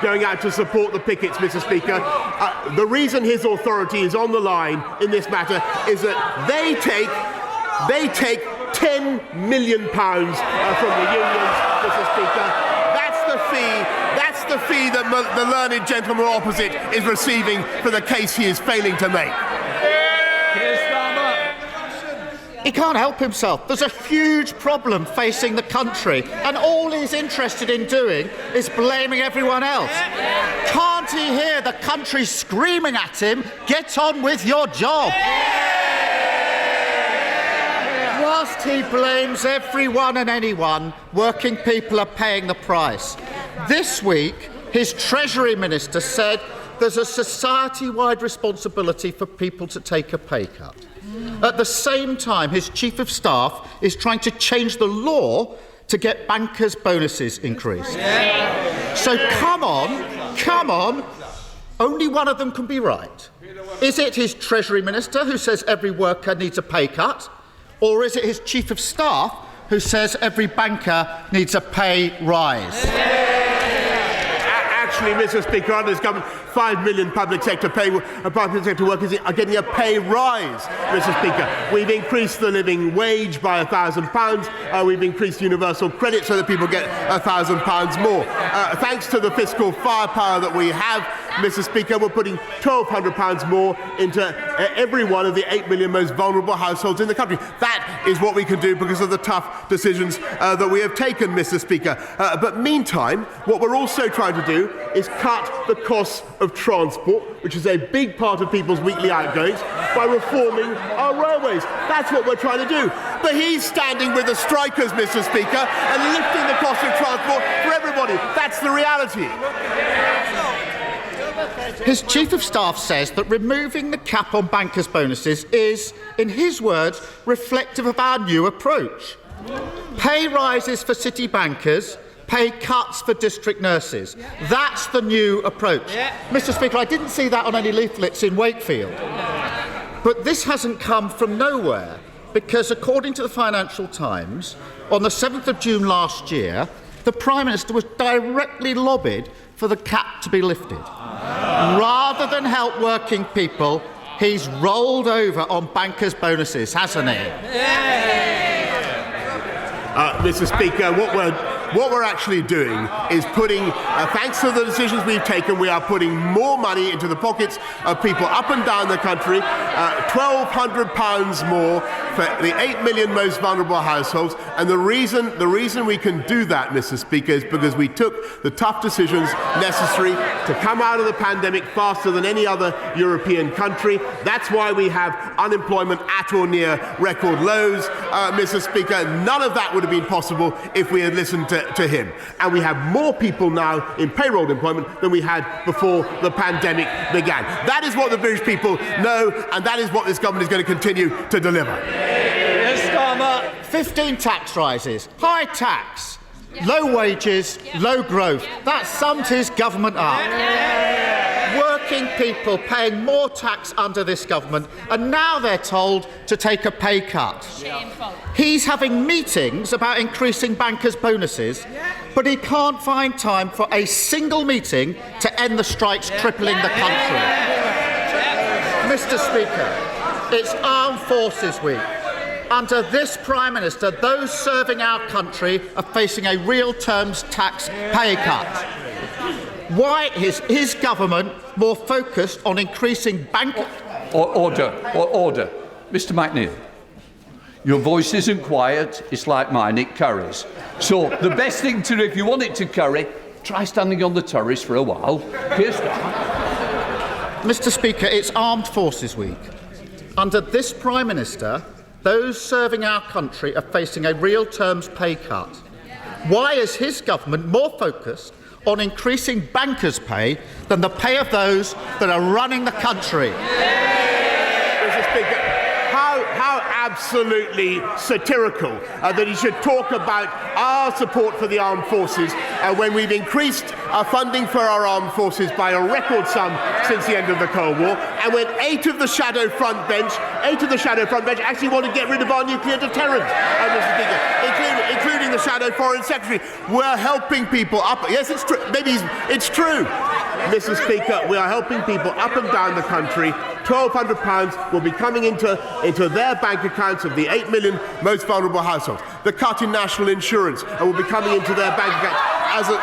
going out to support the pickets, Mr. Speaker. The reason his authority is on the line in this matter is that they take £10 million from the unions, Mr. Speaker. That's the fee that the learned gentleman opposite is receiving for the case he is failing to make. He can't help himself. There's a huge problem facing the country, and all he's interested in doing is blaming everyone else. Can't he hear the country screaming at him, "Get on with your job"? Whilst he blames everyone and anyone, working people are paying the price. This week, his Treasury Minister said there's a society-wide responsibility for people to take a pay cut. At the same time, his Chief of Staff is trying to change the law to get bankers' bonuses increased. So come on, only one of them can be right. Is it his Treasury Minister who says every worker needs a pay cut? Or is it his Chief of Staff who says every banker needs a pay rise. Actually, Mr. Speaker, under this government, 5 million public sector workers are getting a pay rise, Mr. Speaker. We've increased the living wage by £1,000. We've increased universal credit so that people get £1,000 more. Thanks to the fiscal firepower that we have, Mr. Speaker, we're putting £1,200 more into every one of the 8 million most vulnerable households in the country. That is what we can do because of the tough decisions that we have taken, Mr. Speaker. But meantime, what we're also trying to do is cut the costs of transport, which is a big part of people's weekly outgoings, by reforming our railways. That's what we're trying to do. But he's standing with the strikers, Mr. Speaker, and lifting the cost of transport for everybody. That's the reality. His Chief of Staff says that removing the cap on bankers' bonuses is, in his words, reflective of our new approach. Pay rises for city bankers, pay cuts for district nurses. That's the new approach. Mr. Speaker, I didn't see that on any leaflets in Wakefield. But this hasn't come from nowhere, because according to the Financial Times, on the 7th of June last year, the Prime Minister was directly lobbied for the cap to be lifted. Rather than help working people, he's rolled over on bankers' bonuses, hasn't he? Mr. Speaker, what we're actually doing is putting, thanks to the decisions we've taken, we are putting more money into the pockets of people up and down the country, £1,200 more for the 8 million most vulnerable households. And the reason we can do that, Mr. Speaker, is because we took the tough decisions necessary to come out of the pandemic faster than any other European country. That's why we have unemployment at or near record lows, Mr. Speaker. None of that would have been possible if we had listened to him. And we have more people now in payroll employment than we had before the pandemic began. That is what the British people know, and that is what this government is going to continue to deliver. 15 tax rises, high tax, low wages, low growth. That summed his government up. Working people paying more tax under this government, and now they're told to take a pay cut. He's having meetings about increasing bankers' bonuses, but he can't find time for a single meeting to end the strikes crippling the country. Mr. Speaker, it's Armed Forces Week. Under this Prime Minister, those serving our country are facing a real terms tax pay cut. Why is his government more focused on increasing Order. Mr. McNeil, your voice isn't quiet, it's like mine, it curries. So the best thing to do, if you want it to curry, try standing on the terrace for a while. Mr. Speaker, it's Armed Forces Week. Under this Prime Minister, those serving our country are facing a real terms pay cut. Why is his government more focused on increasing bankers' pay than the pay of those that are running the country? Mr. Speaker, how absolutely satirical that he should talk about our support for the armed forces when we've increased our funding for our armed forces by a record sum since the end of the Cold War, and when eight of the shadow front bench actually want to get rid of our nuclear deterrent, Mr. Speaker, including the shadow foreign secretary. We're helping people up. Yes, it's true. Maybe it's true. Mr. Speaker, we are helping people up and down the country. £1,200 will be coming into their bank accounts of the 8 million most vulnerable households. The cut in national insurance will be coming into their bank accounts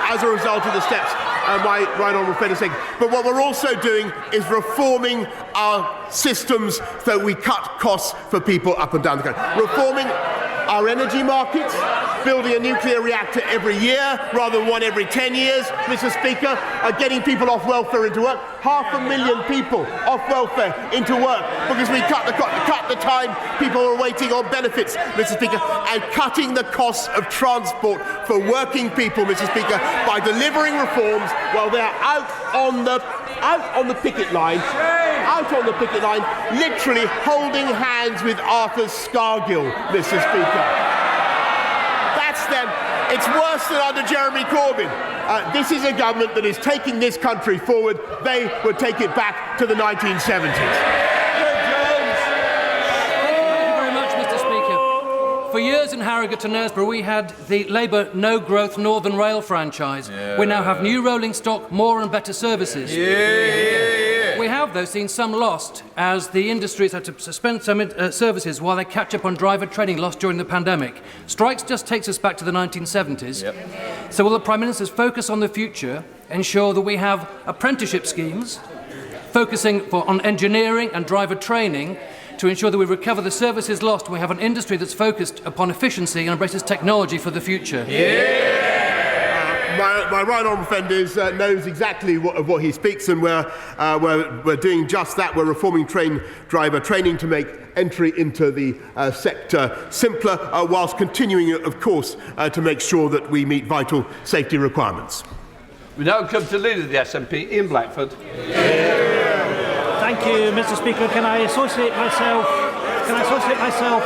as a result of the steps my right honourable friend is saying. But what we're also doing is reforming our systems so we cut costs for people up and down the country. Reforming our energy markets, building a nuclear reactor every year rather than one every 10 years, Mr. Speaker, getting people off welfare into work. 500,000 people off welfare into work because we cut the time people are waiting on benefits, Mr. Speaker, and cutting the costs of transport for working people, Mr. Speaker, by delivering reforms while they're out on the picket line, literally holding hands with Arthur Scargill, Mr. Speaker. That's them. It's worse than under Jeremy Corbyn. This is a government that is taking this country forward. They would take it back to the 1970s. Thank you very much, Mr. Speaker. For years in Harrogate and Knaresborough, we had the Labour no-growth Northern Rail franchise. Yeah. We now have new rolling stock, more and better services. We have, though, seen some lost as the industries had to suspend some services while they catch up on driver training lost during the pandemic. Strikes just takes us back to the 1970s. Yep. So will the Prime Minister's focus on the future ensure that we have apprenticeship schemes focusing on engineering and driver training to ensure that we recover the services lost? We have an industry that's focused upon efficiency and embraces technology for the future. My right honourable friend knows exactly what he speaks, and we're doing just that. We're reforming driver training to make entry into the sector simpler, whilst continuing, of course, to make sure that we meet vital safety requirements. We now come to leader of the SNP, Ian Blackford. Thank you, Mr. Speaker. Can I associate myself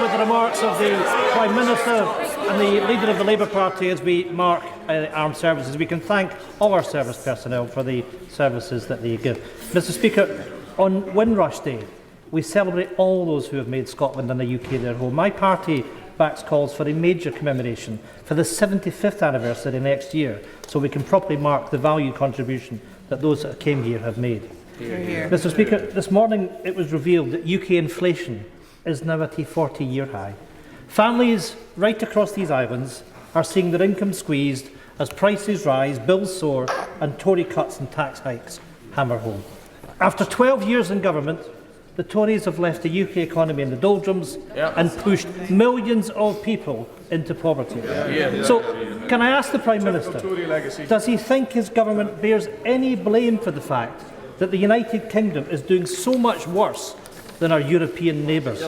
with the remarks of the Prime Minister and the leader of the Labour Party as we mark armed services? We can thank all our service personnel for the services that they give. Mr. Speaker, on Windrush Day, we celebrate all those who have made Scotland and the UK their home. My party backs calls for a major commemoration for the 75th anniversary next year, so we can properly mark the value contribution that those that came here have made. Hear, hear. Mr. Speaker, this morning it was revealed that UK inflation is now at a 40-year high. Families right across these islands are seeing their income squeezed as prices rise, bills soar, and Tory cuts and tax hikes hammer home. After 12 years in government, the Tories have left the UK economy in the doldrums and pushed millions of people into poverty. So, can I ask the Prime Minister, does he think his government bears any blame for the fact that the United Kingdom is doing so much worse than our European neighbours?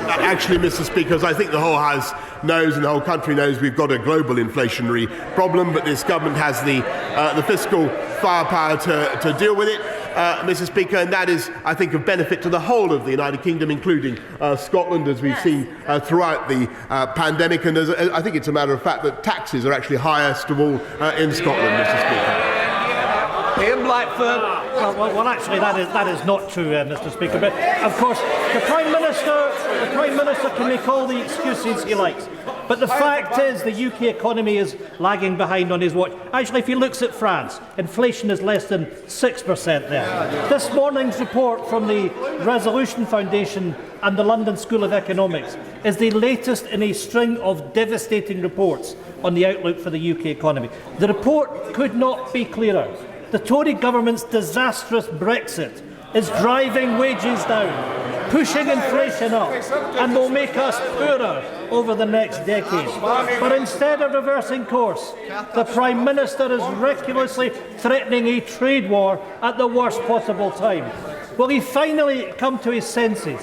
Actually, Mr. Speaker, I think the whole House knows and the whole country knows we've got a global inflationary problem, but this government has the fiscal firepower to deal with it, Mr. Speaker, and that is, I think, of benefit to the whole of the United Kingdom, including Scotland, as we've seen throughout the pandemic. And I think it's a matter of fact that taxes are actually highest of all in Scotland, Mr. Speaker. Ian Blackford. Well, actually, that is not true, Mr. Speaker. But of course, the Prime Minister can make all the excuses he likes. But the fact is, the UK economy is lagging behind on his watch. Actually, if he looks at France, inflation is less than 6% there. This morning's report from the Resolution Foundation and the London School of Economics is the latest in a string of devastating reports on the outlook for the UK economy. The report could not be clearer. The Tory government's disastrous Brexit is driving wages down, pushing inflation up, and will make us poorer over the next decade. But instead of reversing course, the Prime Minister is recklessly threatening a trade war at the worst possible time. Will he finally come to his senses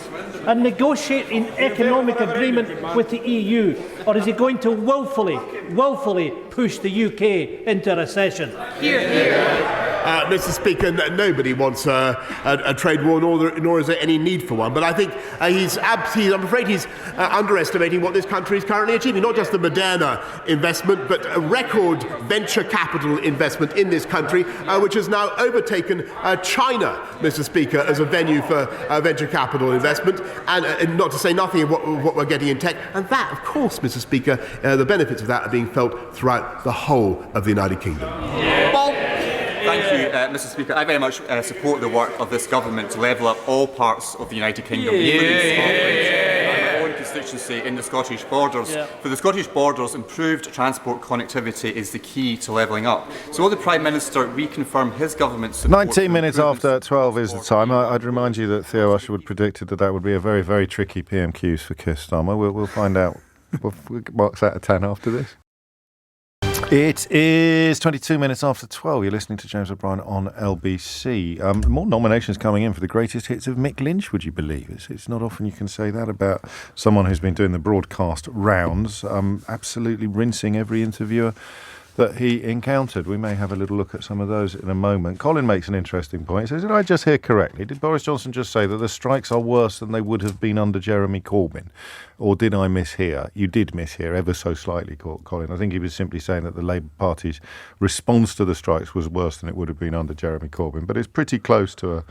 and negotiate an economic agreement with the EU, or is he going to willfully push the UK into recession? Mr. Speaker, nobody wants a trade war, nor is there any need for one. But I think I'm afraid he's underestimating what this country is currently achieving. Not just the Moderna investment, but a record venture capital investment in this country, which has now overtaken China, Mr. Speaker, as a venue for venture capital investment, and not to say nothing of what we're getting in tech. And that, of course, Mr. Speaker, the benefits of that are being felt throughout the whole of the United Kingdom. Thank you, Mr. Speaker. I very much support the work of this government to level up all parts of the United Kingdom, including Scotland and my own constituency in the Scottish Borders. For the Scottish Borders, improved transport connectivity is the key to levelling up. So will the Prime Minister reconfirm his government's support? 19 minutes after 12 is the time. I'd remind you that Theo Usherwood predicted that would be a very, very tricky PMQs for Keir Starmer. We'll find out. We'll marks out of 10 after this. It is 22 minutes after 12. You're listening to James O'Brien on LBC. More nominations coming in for the greatest hits of Mick Lynch, would you believe? It's not often you can say that about someone who's been doing the broadcast rounds, absolutely rinsing every interviewer that he encountered. We may have a little look at some of those in a moment. Colin makes an interesting point. He says, did I just hear correctly? Did Boris Johnson just say that the strikes are worse than they would have been under Jeremy Corbyn? Or did I mishear? You did mishear ever so slightly, Colin. I think he was simply saying that the Labour Party's response to the strikes was worse than it would have been under Jeremy Corbyn. But it's pretty close to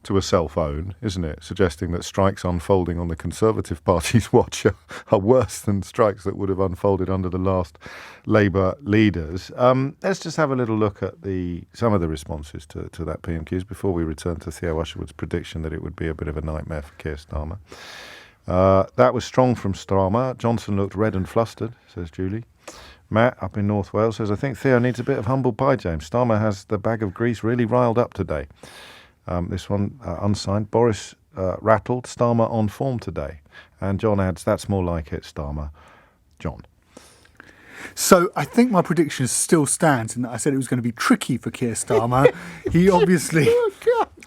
to a cell phone, isn't it? Suggesting that strikes unfolding on the Conservative Party's watch are worse than strikes that would have unfolded under the last Labour leaders. Let's just have a little look at some of the responses to that PMQs before we return to Theo Usherwood's prediction that it would be a bit of a nightmare for Keir Starmer. That was strong from Starmer. Johnson looked red and flustered, says Julie. Matt up in North Wales says, I think Theo needs a bit of humble pie, James. Starmer has the bag of grease really riled up today. This one, unsigned. Boris rattled. Starmer on form today. And John adds, that's more like it, Starmer. John. So I think my prediction still stands in that I said it was going to be tricky for Keir Starmer. He obviously...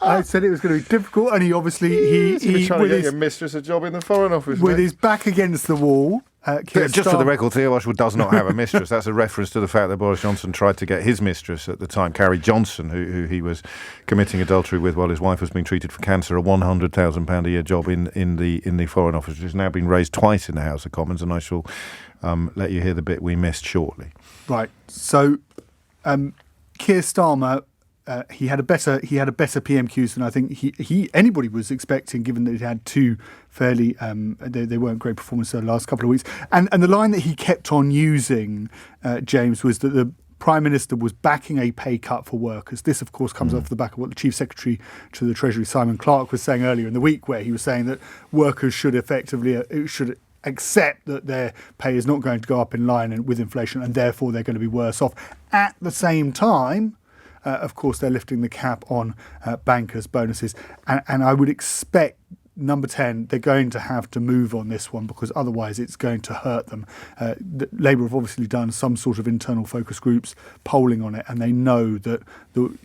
I said it was going to be difficult, and he obviously... He trying to get your mistress a job in the Foreign Office. With his back against the wall... Just for the record, Theo Usherwood does not have a mistress. That's a reference to the fact that Boris Johnson tried to get his mistress at the time, Carrie Johnson, who he was committing adultery with while his wife was being treated for cancer, a £100,000 a year job in the Foreign Office, which has now been raised twice in the House of Commons, and I shall let you hear the bit we missed shortly. Right. So, Keir Starmer. He had a better PMQs than I think anybody was expecting, given that he had two fairly they weren't great performances over the last couple of weeks. And the line that he kept on using, James, was that the Prime Minister was backing a pay cut for workers. This, of course, comes off the back of what the Chief Secretary to the Treasury, Simon Clarke, was saying earlier in the week, where he was saying that workers should accept that their pay is not going to go up in line with inflation, and therefore they're going to be worse off. At the same time, of course, they're lifting the cap on bankers' bonuses. And I would expect, number 10, they're going to have to move on this one, because otherwise it's going to hurt them. Labour have obviously done some sort of internal focus groups polling on it, and they know that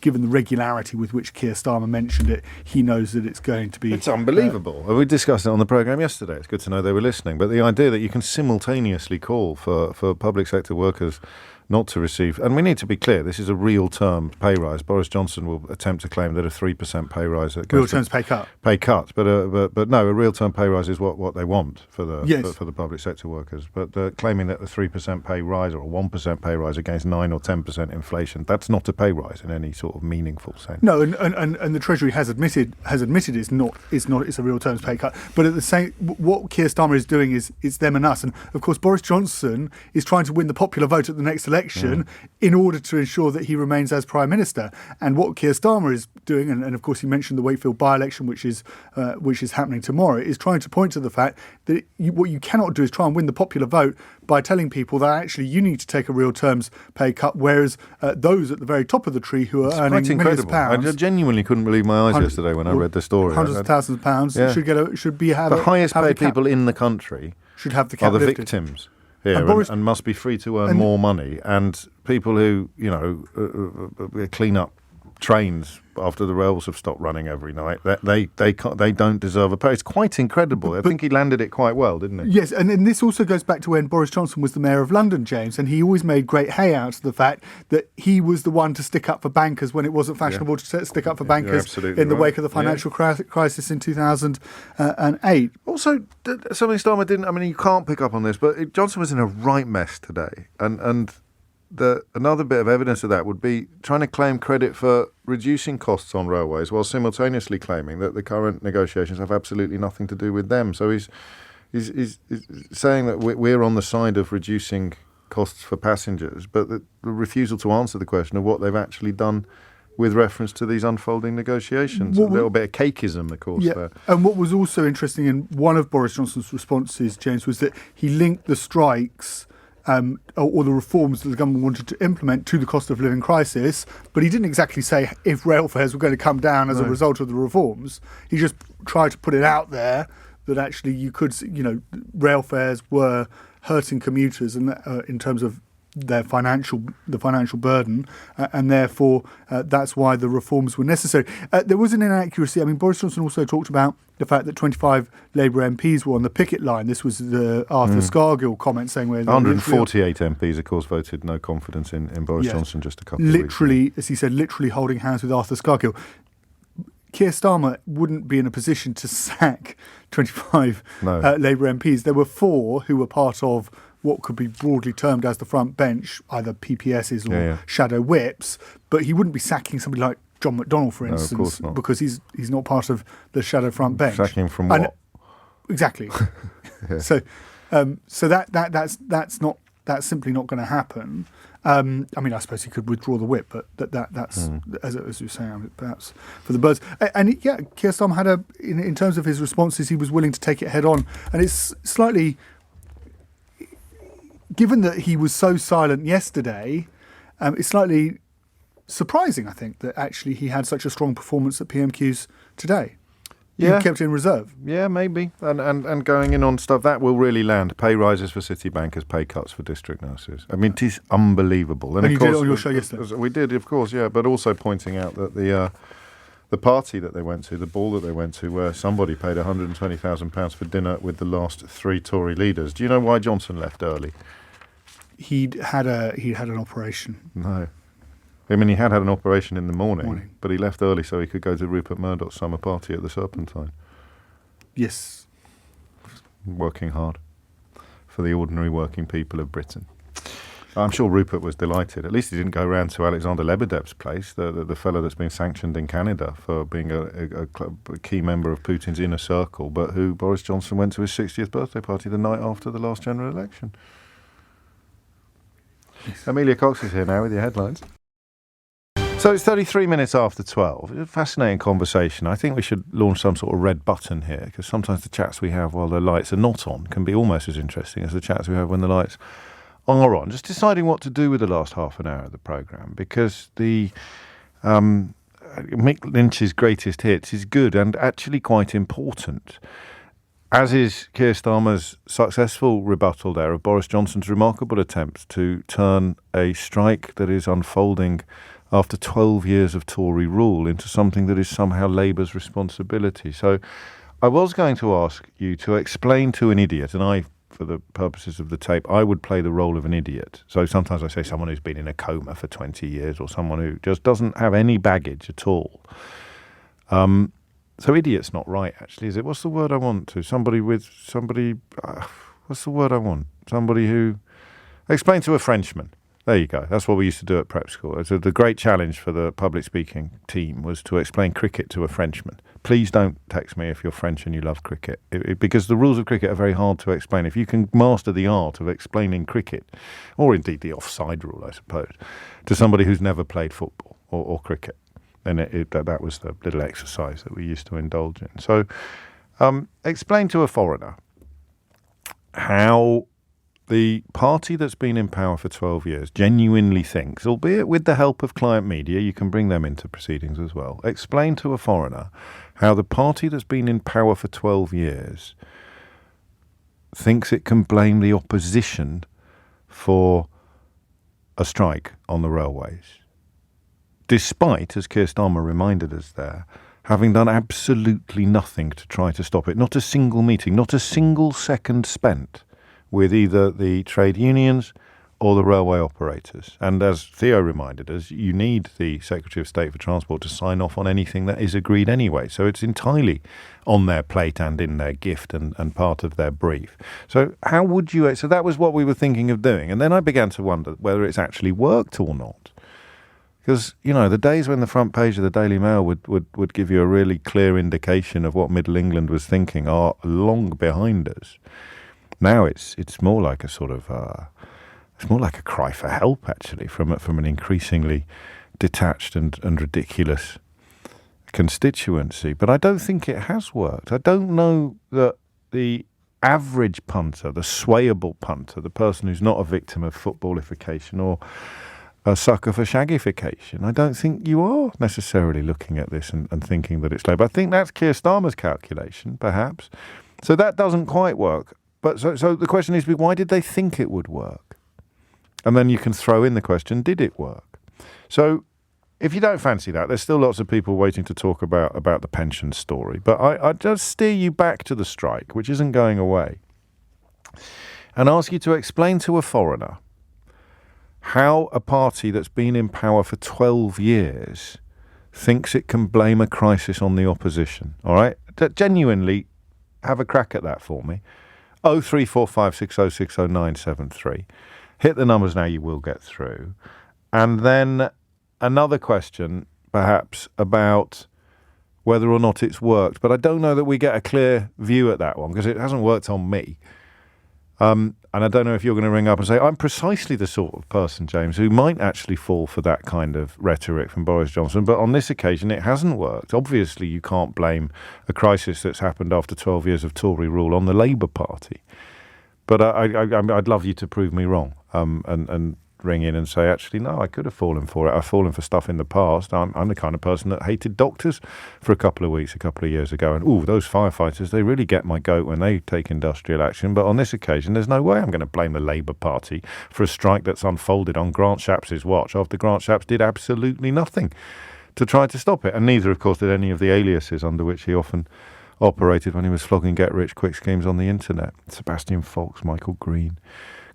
given the regularity with which Keir Starmer mentioned it, he knows that it's going to be... It's unbelievable. We discussed it on the programme yesterday. It's good to know they were listening. But the idea that you can simultaneously call for public sector workers not to receive, and we need to be clear, this is a real term pay rise. Boris Johnson will attempt to claim that a 3% pay rise... Real terms pay cut. Pay cut, but no, a real term pay rise is what they want for the public sector workers. But claiming that a 3% pay rise or a 1% pay rise against 9 or 10% inflation, that's not a pay rise in any sort of meaningful sense. No, and the Treasury has admitted it's a real terms pay cut. But at the same, what Keir Starmer is doing is it's them and us. And of course, Boris Johnson is trying to win the popular vote at the next election in order to ensure that he remains as Prime Minister. And what Keir Starmer is doing, and of course he mentioned the Wakefield by-election, which is happening tomorrow, is trying to point to the fact that what you cannot do is try and win the popular vote by telling people that actually you need to take a real terms pay cut, whereas those at the very top of the tree who are earning millions of pounds... I genuinely couldn't believe my eyes yesterday when I read the story. Hundreds of thousands of pounds should have the highest paid people in the country should have the cap are the lifted. Victims here and must be free to earn more money, and people who clean up trains after the rails have stopped running every night, they don't deserve a pay. It's quite incredible. I think he landed it quite well, didn't he? Yes, and this also goes back to when Boris Johnson was the Mayor of London, James, and he always made great hay out of the fact that he was the one to stick up for bankers when it wasn't fashionable to stick up for bankers in the wake of the financial crisis in 2008. Also, something Starmer didn't... I mean, you can't pick up on this, but Johnson was in a right mess today, and another bit of evidence of that would be trying to claim credit for reducing costs on railways while simultaneously claiming that the current negotiations have absolutely nothing to do with them. So he's saying that we're on the side of reducing costs for passengers, but the refusal to answer the question of what they've actually done with reference to these unfolding negotiations. A little bit of cakeism, of course, there. And what was also interesting in one of Boris Johnson's responses, James, was that he linked the strikes or the reforms that the government wanted to implement to the cost of living crisis, but he didn't exactly say if rail fares were going to come down as a result of the reforms. He just tried to put it out there that actually you could, rail fares were hurting commuters and in terms of the financial burden, and therefore that's why the reforms were necessary. There was an inaccuracy. I mean, Boris Johnson also talked about the fact that 25 Labour MPs were on the picket line. This was the Arthur Scargill comment saying where 148 MPs, of course, voted no confidence in Boris Johnson just a couple of weeks ago. As he said, literally holding hands with Arthur Scargill. Keir Starmer wouldn't be in a position to sack 25 Labour MPs. There were 4 who were part of what could be broadly termed as the front bench, either PPSs or shadow whips, but he wouldn't be sacking somebody like John McDonnell, for No, of instance, course not. because he's not part of the shadow front bench. Sacking from what? Exactly. Yeah. So that's simply not going to happen. I mean, I suppose he could withdraw the whip, but that's as you say, perhaps for the birds. And yeah, Keir Starmer had in terms of his responses, he was willing to take it head on, and it's slightly, given that he was so silent yesterday, it's slightly surprising, I think, that actually he had such a strong performance at PMQs today. Yeah. You kept it in reserve. Yeah, maybe. And going in on stuff, that will really land. Pay rises for city bankers, pay cuts for district nurses. I mean, it is unbelievable. And you did it on your show yesterday. We did, of course, yeah. But also pointing out that the party that they went to, the ball that they went to, where somebody paid £120,000 for dinner with the last 3 Tory leaders. Do you know why Johnson left early? He'd had an operation. No. I mean, he had an operation in the morning, but he left early so he could go to Rupert Murdoch's summer party at the Serpentine. Yes. Working hard for the ordinary working people of Britain. I'm sure Rupert was delighted. At least he didn't go round to Alexander Lebedev's place, the fellow that's been sanctioned in Canada for being a key member of Putin's inner circle, but who Boris Johnson went to his 60th birthday party the night after the last general election. Yes. Amelia Cox is here now with your headlines. So it's 33 minutes after 12. It's a fascinating conversation. I think we should launch some sort of red button here, because sometimes the chats we have while the lights are not on can be almost as interesting as the chats we have when the lights are on. Just deciding what to do with the last half an hour of the programme, because the Mick Lynch's greatest hits is good and actually quite important, as is Keir Starmer's successful rebuttal there of Boris Johnson's remarkable attempt to turn a strike that is unfolding after 12 years of Tory rule into something that is somehow Labour's responsibility. So I was going to ask you to explain to an idiot, and I, for the purposes of the tape, I would play the role of an idiot. So sometimes I say someone who's been in a coma for 20 years or someone who just doesn't have any baggage at all. So idiot's not right, actually, is it? What's the word I want to? What's the word I want? Somebody who... Explain to a Frenchman. There you go. That's what we used to do at prep school. So the great challenge for the public speaking team was to explain cricket to a Frenchman. Please don't text me if you're French and you love cricket, because the rules of cricket are very hard to explain. If you can master the art of explaining cricket, or indeed the offside rule, I suppose, to somebody who's never played football or cricket, then that was the little exercise that we used to indulge in. So explain to a foreigner how the party that's been in power for 12 years genuinely thinks, albeit with the help of client media, you can bring them into proceedings as well. Explain to a foreigner how the party that's been in power for 12 years thinks it can blame the opposition for a strike on the railways, despite, as Keir Starmer reminded us there, having done absolutely nothing to try to stop it. Not a single meeting, not a single second spent with either the trade unions or the railway operators. And as Theo reminded us, you need the Secretary of State for Transport to sign off on anything that is agreed anyway. So it's entirely on their plate and in their gift and part of their brief. So how would you... So that was what we were thinking of doing. And then I began to wonder whether it's actually worked or not. Because, you know, the days when the front page of the Daily Mail would give you a really clear indication of what Middle England was thinking are long behind us. Now it's more like a sort of it's more like a cry for help, actually, from an increasingly detached and ridiculous constituency. But I don't think it has worked. I don't know that the average punter, the swayable punter, the person who's not a victim of footballification or a sucker for shaggification, I don't think you are necessarily looking at this and thinking that it's Labour. I think that's Keir Starmer's calculation, perhaps. So that doesn't quite work. But so the question is, why did they think it would work? And then you can throw in the question, did it work? So if you don't fancy that, there's still lots of people waiting to talk about the pension story. But I just steer you back to the strike, which isn't going away, and ask you to explain to a foreigner how a party that's been in power for 12 years thinks it can blame a crisis on the opposition. All right? Genuinely have a crack at that for me. 03456060973. Hit the numbers now, you will get through. And then another question, perhaps, about whether or not it's worked. But I don't know that we get a clear view at that one, because it hasn't worked on me. And I don't know if you're going to ring up and say, I'm precisely the sort of person, James, who might actually fall for that kind of rhetoric from Boris Johnson. But on this occasion, it hasn't worked. Obviously, you can't blame a crisis that's happened after 12 years of Tory rule on the Labour Party. But I'd love you to prove me wrong, and ring in and say, actually, no, I could have fallen for it. I've fallen for stuff in the past. I'm the kind of person that hated doctors for a couple of weeks, a couple of years ago. And, those firefighters, they really get my goat when they take industrial action. But on this occasion, there's no way I'm going to blame the Labour Party for a strike that's unfolded on Grant Shapps' watch after Grant Shapps did absolutely nothing to try to stop it. And neither, of course, did any of the aliases under which he often operated when he was flogging get-rich-quick schemes on the internet. Sebastian Faulks, Michael Green,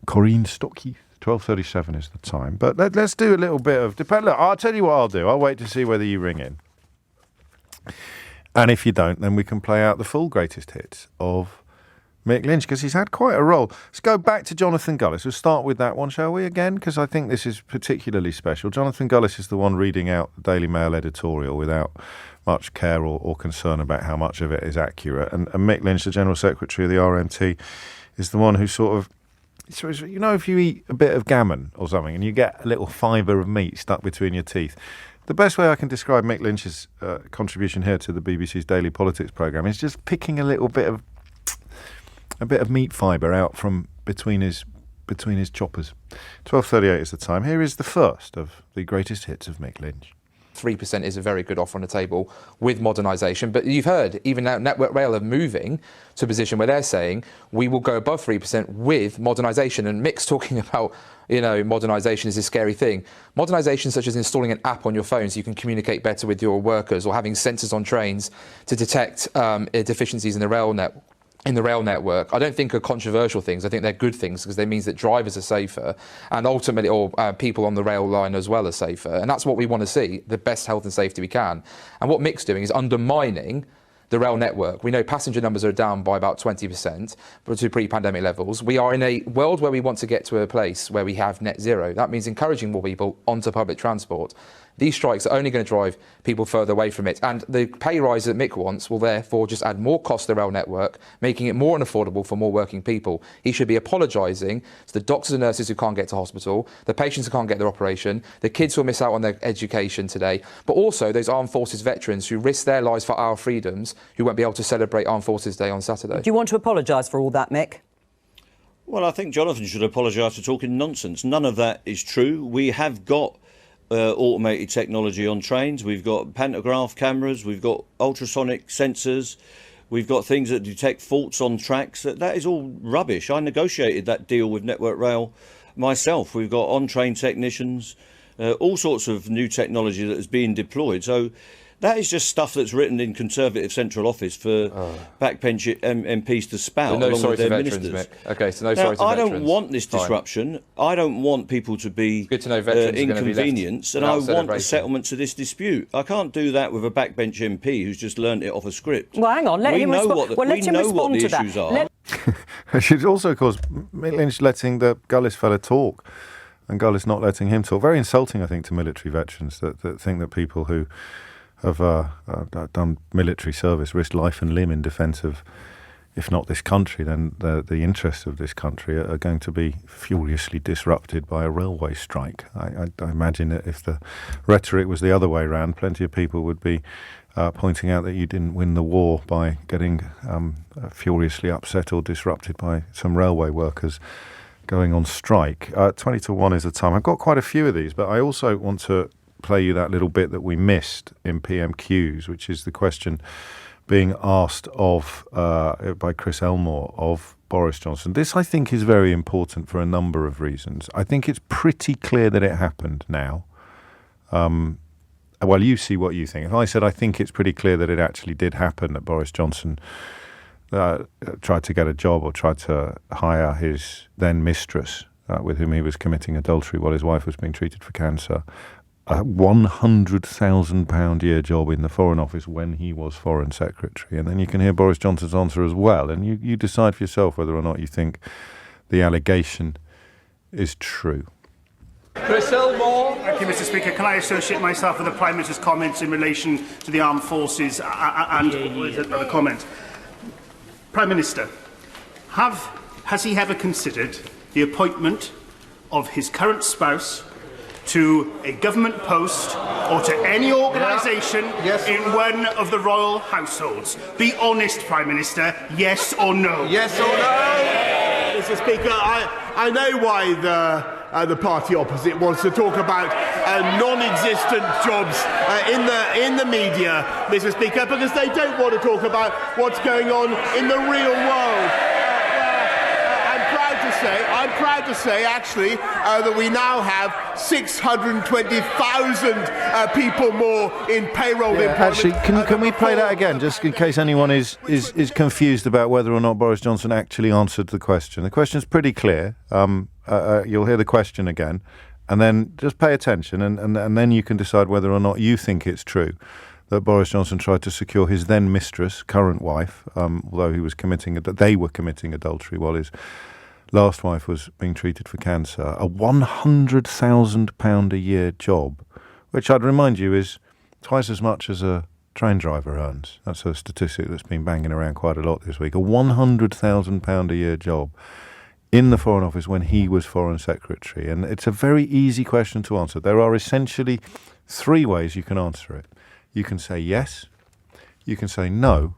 Corinne Stockheath. 12:37 is the time. But let's do a little bit of... Look, I'll tell you what I'll do. I'll wait to see whether you ring in. And if you don't, then we can play out the full greatest hits of Mick Lynch, because he's had quite a role. Let's go back to Jonathan Gullis. We'll start with that one, shall we, again? Because I think this is particularly special. Jonathan Gullis is the one reading out the Daily Mail editorial without much care or concern about how much of it is accurate. And Mick Lynch, the General Secretary of the RMT, is the one who sort of... So, you know, if you eat a bit of gammon or something and you get a little fibre of meat stuck between your teeth, the best way I can describe Mick Lynch's contribution here to the BBC's Daily Politics programme is just picking a bit of meat fibre out from between his choppers. 12:38 is the time. Here is the first of the greatest hits of Mick Lynch. 3% is a very good offer on the table with modernisation. But you've heard, even now, Network Rail are moving to a position where they're saying we will go above 3% with modernisation. And Mick's talking about, modernisation is a scary thing. Modernisation, such as installing an app on your phone so you can communicate better with your workers, or having sensors on trains to detect deficiencies in the rail network, I don't think are controversial things. I think they're good things, because they means that drivers are safer, and ultimately, people on the rail line as well are safer. And that's what we want to see, the best health and safety we can. And what Mick's doing is undermining the rail network. We know passenger numbers are down by about 20% to pre-pandemic levels. We are in a world where we want to get to a place where we have net zero. That means encouraging more people onto public transport. These strikes are only going to drive people further away from it. And the pay rise that Mick wants will therefore just add more cost to the rail network, making it more unaffordable for more working people. He should be apologising to the doctors and nurses who can't get to hospital, the patients who can't get their operation, the kids who will miss out on their education today, but also those armed forces veterans who risk their lives for our freedoms, who won't be able to celebrate Armed Forces Day on Saturday. Do you want to apologise for all that, Mick? Well, I think Jonathan should apologise for talking nonsense. None of that is true. We have got automated technology on trains. We've got pantograph cameras. We've got ultrasonic sensors. We've got things that detect faults on tracks. That is all rubbish. I negotiated that deal with Network Rail myself. We've got on-train technicians, all sorts of new technology that is being deployed. So that is just stuff that's written in Conservative Central Office for backbench MPs to spout along with their ministers. Mick. Okay, so sorry to I veterans. don't want this disruption. I don't want people to be inconvenienced, and I want a settlement to this dispute. I can't do that with a backbench MP who's just learnt it off a script. Well, hang on, let him respond. We know what the issues are. She's also, of course, Mick Lynch letting the Gullis fella talk, and Gullis not letting him talk. Very insulting, I think, to military veterans that think that people who have done military service, risked life and limb in defence of, if not this country, then the interests of this country are going to be furiously disrupted by a railway strike. I imagine that if the rhetoric was the other way around, plenty of people would be pointing out that you didn't win the war by getting furiously upset or disrupted by some railway workers going on strike. 20-1 is the time. I've got quite a few of these, but I also want to play you that little bit that we missed in PMQs, which is the question being asked by Chris Elmore of Boris Johnson. This, I think, is very important for a number of reasons. I think it's pretty clear that it happened now. Well, you see what you think. If I said I think it's pretty clear that it actually did happen, that Boris Johnson tried to get a job or tried to hire his then mistress, with whom he was committing adultery while his wife was being treated for cancer, a £100,000 a year job in the Foreign Office when he was Foreign Secretary. And then you can hear Boris Johnson's answer as well. And you decide for yourself whether or not you think the allegation is true. Chris Elmore. Thank you, Mr. Speaker. Can I associate myself with the Prime Minister's comments in relation to the armed forces and the comment? Prime Minister, has he ever considered the appointment of his current spouse to a government post or to any organisation in one of the royal households? Be honest, Prime Minister, yes or no? Yes or no? Mr. Speaker, I know why the party opposite wants to talk about non-existent jobs in the media, Mr. Speaker, because they don't want to talk about what's going on in the real world. I'm proud to say, actually, that we now have 620,000 people more in payroll employment. Actually, can we play that again, just in case anyone is confused about whether or not Boris Johnson actually answered the question? The question's pretty clear. You'll hear the question again, and then just pay attention, and then you can decide whether or not you think it's true that Boris Johnson tried to secure his then mistress, current wife, although they were committing adultery while his last wife was being treated for cancer, a £100,000 a year job, which I'd remind you is twice as much as a train driver earns. That's a statistic that's been banging around quite a lot this week. A £100,000 a year job in the Foreign Office when he was Foreign Secretary. And it's a very easy question to answer. There are essentially three ways you can answer it. You can say yes, you can say no,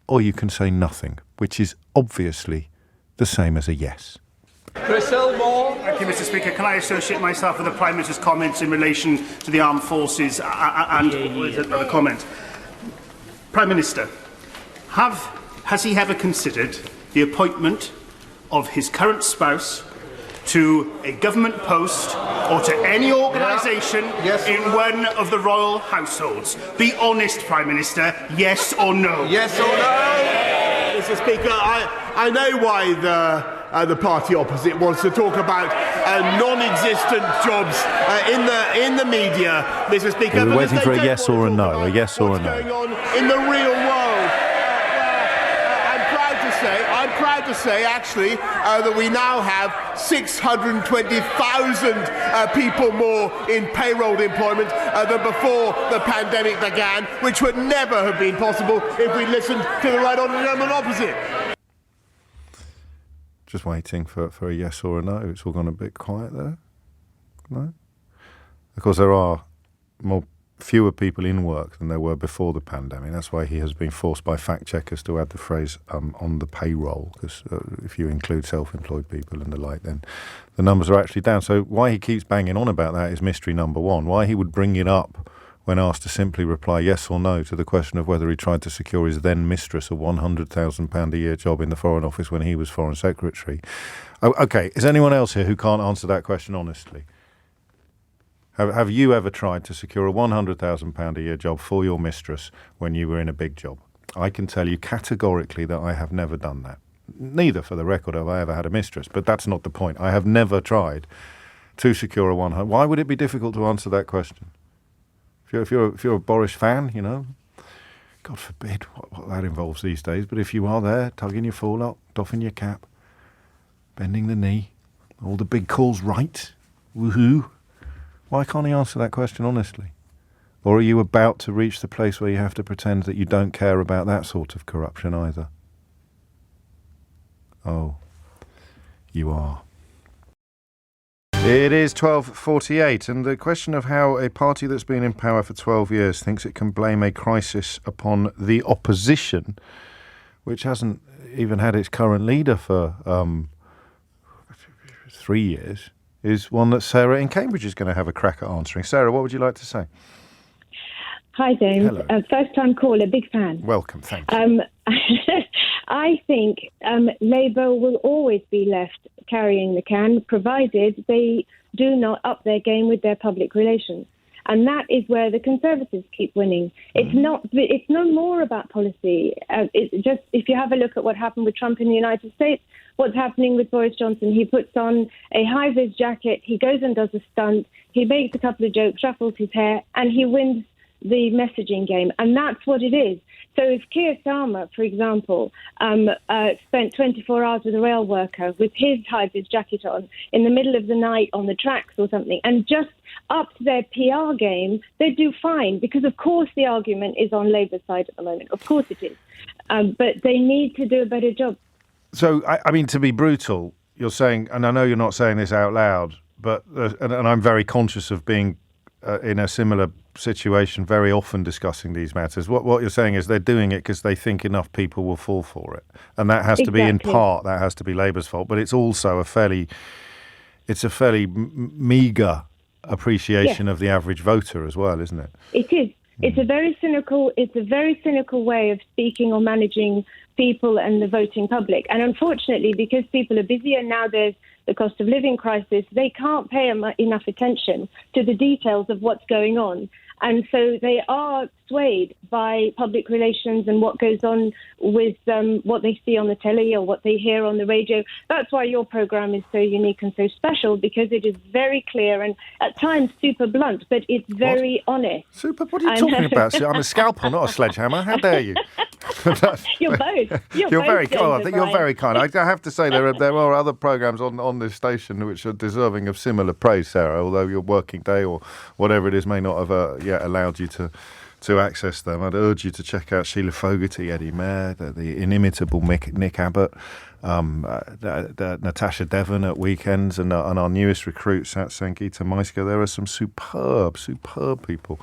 or you can say nothing, which is obviously the same as a yes. Chris Elmore. Thank you, Mr. Speaker. Can I associate myself with the Prime Minister's comments in relation to the armed forces and the comment? Prime Minister, has he ever considered the appointment of his current spouse to a government post or to any organisation in one of the royal households? Be honest, Prime Minister, yes or no? Yes or no? Mr. Speaker, I know why the party opposite wants to talk about non-existent jobs in the media, Mr. Speaker. We're waiting for a yes or a no, a yes or a no. What's going on in the real world? I'm proud to say, actually, that we now have 620,000 people more in payroll employment than before the pandemic began, which would never have been possible if we listened to the right honourable opposite. Just waiting for a yes or a no. It's all gone a bit quiet there. No? Of course, there are fewer people in work than there were before the pandemic. That's why he has been forced by fact checkers to add the phrase on the payroll, because if you include self-employed people and the like, then the numbers are actually down. So why he keeps banging on about that is mystery number one. Why he would bring it up when asked to simply reply yes or no to the question of whether he tried to secure his then mistress a £100,000 a year job in the Foreign Office when he was Foreign Secretary. OK, is anyone else here who can't answer that question honestly? Have you ever tried to secure a £100,000 a year job for your mistress when you were in a big job? I can tell you categorically that I have never done that. Neither, for the record, have I ever had a mistress, but that's not the point. I have never tried to secure a 100. Why would it be difficult to answer that question? If you're a Boris fan, you know, God forbid what that involves these days, but if you are there, tugging your forelock, doffing your cap, bending the knee, all the big calls right, woohoo, why can't he answer that question honestly? Or are you about to reach the place where you have to pretend that you don't care about that sort of corruption either? Oh, you are. It is 12:48, and the question of how a party that's been in power for 12 years thinks it can blame a crisis upon the opposition, which hasn't even had its current leader for 3 years, is one that Sarah in Cambridge is going to have a crack at answering. Sarah, what would you like to say? Hi, James. Hello. First-time caller, big fan. Welcome, thank you. I think Labour will always be left carrying the can, provided they do not up their game with their public relations. And that is where the Conservatives keep winning. It's no more about policy. It's just, if you have a look at what happened with Trump in the United States, what's happening with Boris Johnson, he puts on a high-vis jacket, he goes and does a stunt, he makes a couple of jokes, shuffles his hair, and he wins the messaging game, and that's what it is. So if Keir Starmer, for example, spent 24 hours with a rail worker with his high-vis jacket on in the middle of the night on the tracks or something, and just upped their PR game, they'd do fine, because of course the argument is on Labour's side at the moment. Of course it is. But they need to do a better job. So, I mean, to be brutal, you're saying, and I know you're not saying this out loud, but and I'm very conscious of being in a similar situation, very often discussing these matters. What you're saying is they're doing it because they think enough people will fall for it, and that has to be, in part, that has to be Labour's fault. But it's also a fairly meagre appreciation of the average voter as well, isn't it? It is. It's a very cynical way of speaking or managing people and the voting public. And unfortunately, because people are busy and now there's the cost of living crisis, they can't pay enough attention to the details of what's going on. And so they are swayed by public relations and what goes on with what they see on the telly or what they hear on the radio. That's why your programme is so unique and so special, because it is very clear and at times super blunt, but it's very honest. Super? What are you talking about? I'm a scalpel, not a sledgehammer. How dare you? You're both. You're very kind. I think you're Brian. very kind. I have to say there are other programmes on this station which are deserving of similar praise, Sarah, although your working day or whatever it is may not have yet allowed you to access them. I'd urge you to check out Sheila Fogarty, Eddie Mair, the inimitable Nick Abbot, Natasha Devon at weekends, and our newest recruit, Sangeeta Maiska. There are some superb people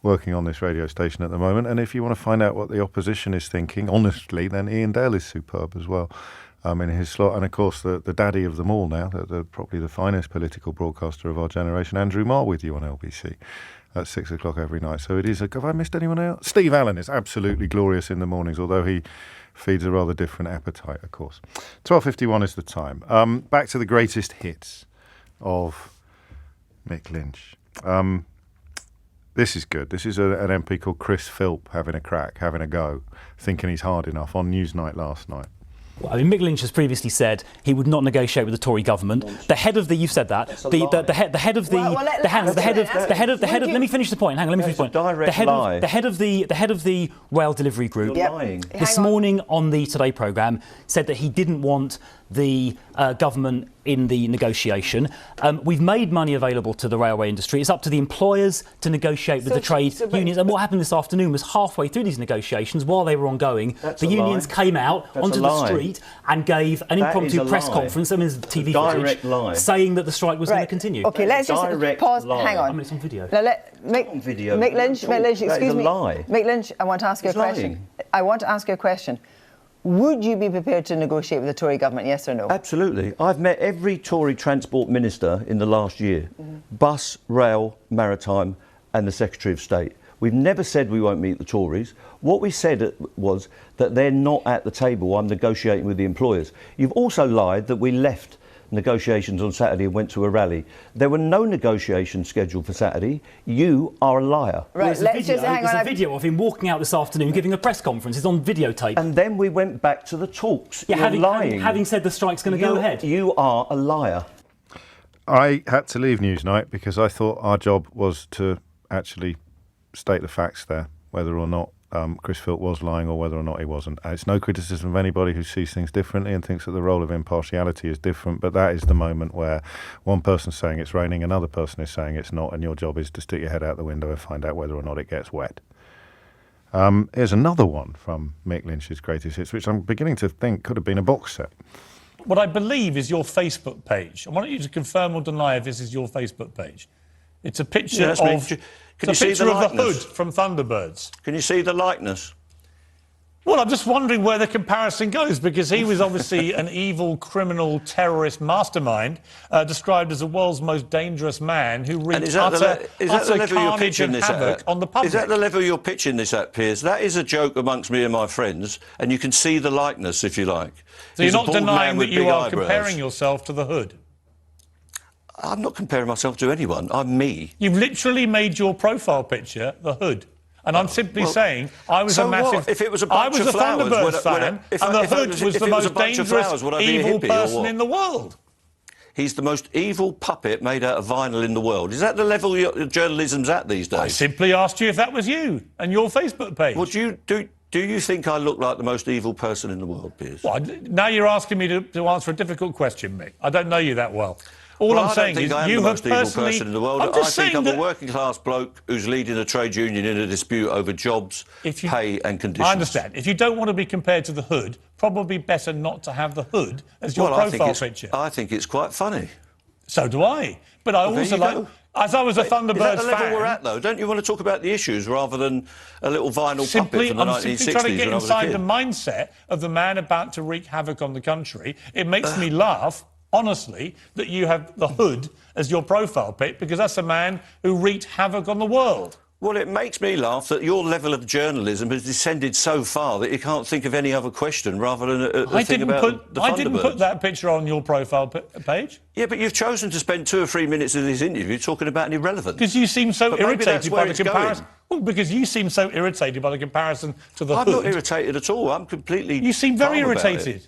working on this radio station at the moment. And if you want to find out what the opposition is thinking, honestly, then Ian Dale is superb as well in his slot. And, of course, the daddy of them all now, probably the finest political broadcaster of our generation, Andrew Marr, with you on LBC. At 6 o'clock every night. So it is. Have I missed anyone else? Steve Allen is absolutely glorious in the mornings, although he feeds a rather different appetite, of course. 12:51 is the time. Back to the greatest hits of Mick Lynch. This is good. This is an MP called Chris Philp having a go, thinking he's hard enough on Newsnight last night. I mean, Mick Lynch has previously said he would not negotiate with the Tory government. The head of the, you've said that. The head of the. Let me finish the point. Hang on, let me finish the point. The head of the rail delivery group this morning on the Today programme said that he didn't want the government in the negotiation. We've made money available to the railway industry. It's up to the employers to negotiate with the trade unions. And what happened this afternoon was halfway through these negotiations, while they were ongoing, the unions came out onto the street and gave an impromptu press conference, I mean, TV footage, saying that the strike was going to continue. OK, let's just pause. Hang on. I mean, it's on video. Now, Mick Lynch, excuse me. Mick Lynch, I want to ask you a question. I want to ask you a question. Would you be prepared to negotiate with the Tory government, yes or no? Absolutely. I've met every Tory transport minister in the last year. Bus, rail, maritime and the Secretary of State. We've never said we won't meet the Tories. What we said was that they're not at the table. I'm negotiating with the employers. You've also lied that we left negotiations on Saturday and went to a rally. There were no negotiations scheduled for Saturday. You are a liar. Right, let's just hang on. There's a video of him walking out this afternoon giving a press conference. It's on videotape. And then we went back to the talks. Yeah, You're lying. Having said the strike's going to go ahead. You are a liar. I had to leave Newsnight because I thought our job was to actually state the facts there, whether or not Chris Philp was lying or whether or not he wasn't. It's no criticism of anybody who sees things differently and thinks that the role of impartiality is different, but that is the moment where one person's saying it's raining, another person is saying it's not, and your job is to stick your head out the window and find out whether or not it gets wet. Here's another one from Mick Lynch's greatest hits, which I'm beginning to think could have been a box set. What I believe is your Facebook page. I want you to confirm or deny if this is your Facebook page. It's a picture of... Can you see the Hood from Thunderbirds. Can you see the likeness? Well, I'm just wondering where the comparison goes, because he was obviously an evil, criminal, terrorist mastermind, described as the world's most dangerous man who wreaked utter carnage and havoc on the public. Is that the level you're pitching this at, Piers? That is a joke amongst me and my friends, and you can see the likeness, if you like. So you're not denying that you are comparing yourself to the Hood? I'm not comparing myself to anyone. I'm me. You've literally made your profile picture the Hood. And I'm simply saying I was a massive... What? If it was a bunch of flowers... I was a Thunderbirds fan, and the Hood was the most dangerous, evil person in the world. he's the most evil puppet made out of vinyl in the world. Is that the level journalism's at these days? I simply asked you if that was you and your Facebook page. Well, do you think I look like the most evil person in the world, Piers? Well, now you're asking me to answer a difficult question, Mick. I don't know you that well. All I'm saying is you have personally... I don't think I am the most evil person in the world. I think I'm a working-class bloke who's leading a trade union in a dispute over jobs, pay and conditions. I understand. If you don't want to be compared to the Hood, probably better not to have the Hood as your profile picture. I think it's quite funny. So do I. But I also like... As I was a Thunderbirds fan... Is that the level we're at, though? Don't you want to talk about the issues rather than a little vinyl puppet from the 1960s? I'm simply trying to get inside the mindset of the man about to wreak havoc on the country. It makes me laugh, honestly, that you have the Hood as your profile pic, because that's a man who wreaked havoc on the world. Well, it makes me laugh that your level of journalism has descended so far that you can't think of any other question rather than a thing about the Thunderbirds. I didn't put that picture on your profile page. Yeah, but you've chosen to spend 2 or 3 minutes of this interview talking about an irrelevance. Because you seem so irritated by the comparison. Well, because you seem so irritated by the comparison to the Hood. I'm not irritated at all. I'm completely... You seem very irritated.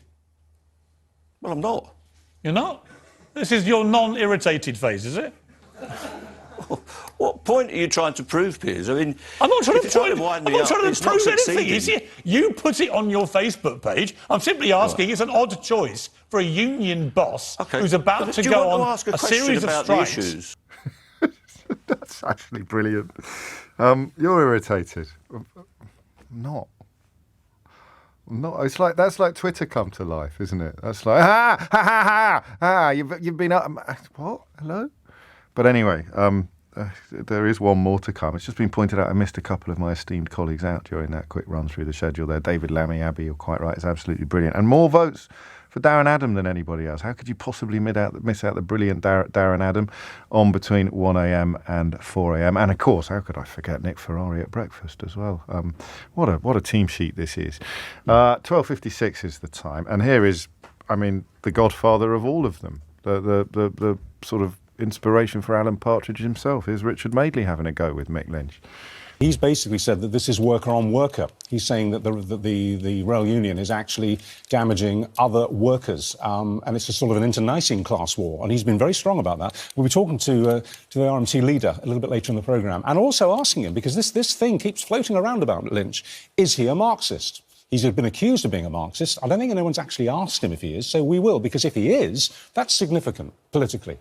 Well, I'm not. You're not? This is your non-irritated face, is it? What point are you trying to prove, Piers? I mean, I'm not trying to prove anything. You put it on your Facebook page. I'm simply asking. It's an odd choice for a union boss who's about to go on a series of strikes. That's actually brilliant. You're irritated. Not. It's like that's like Twitter come to life, isn't it? That's like you've been up. What? Hello? But anyway, there is one more to come. It's just been pointed out I missed a couple of my esteemed colleagues out during that quick run through the schedule there. David Lammy, Abbey, you're quite right, it's absolutely brilliant. And more votes for Darren Adam than anybody else. How could you possibly miss out the brilliant Darren Adam on between 1am and 4am? And of course, how could I forget Nick Ferrari at breakfast as well? What a team sheet this is. 12:56 is the time. And here is, I mean, the godfather of all of them. The sort of inspiration for Alan Partridge himself. Is Richard Madeley having a go with Mick Lynch? He's basically said that this is worker on worker. He's saying that the rail union is actually damaging other workers, and it's a sort of an internecine class war. And he's been very strong about that. We'll be talking to the RMT leader a little bit later in the programme, and also asking him, because this thing keeps floating around about Lynch, is he a Marxist? He's been accused of being a Marxist. I don't think anyone's actually asked him if he is, so we will, because if he is, that's significant politically.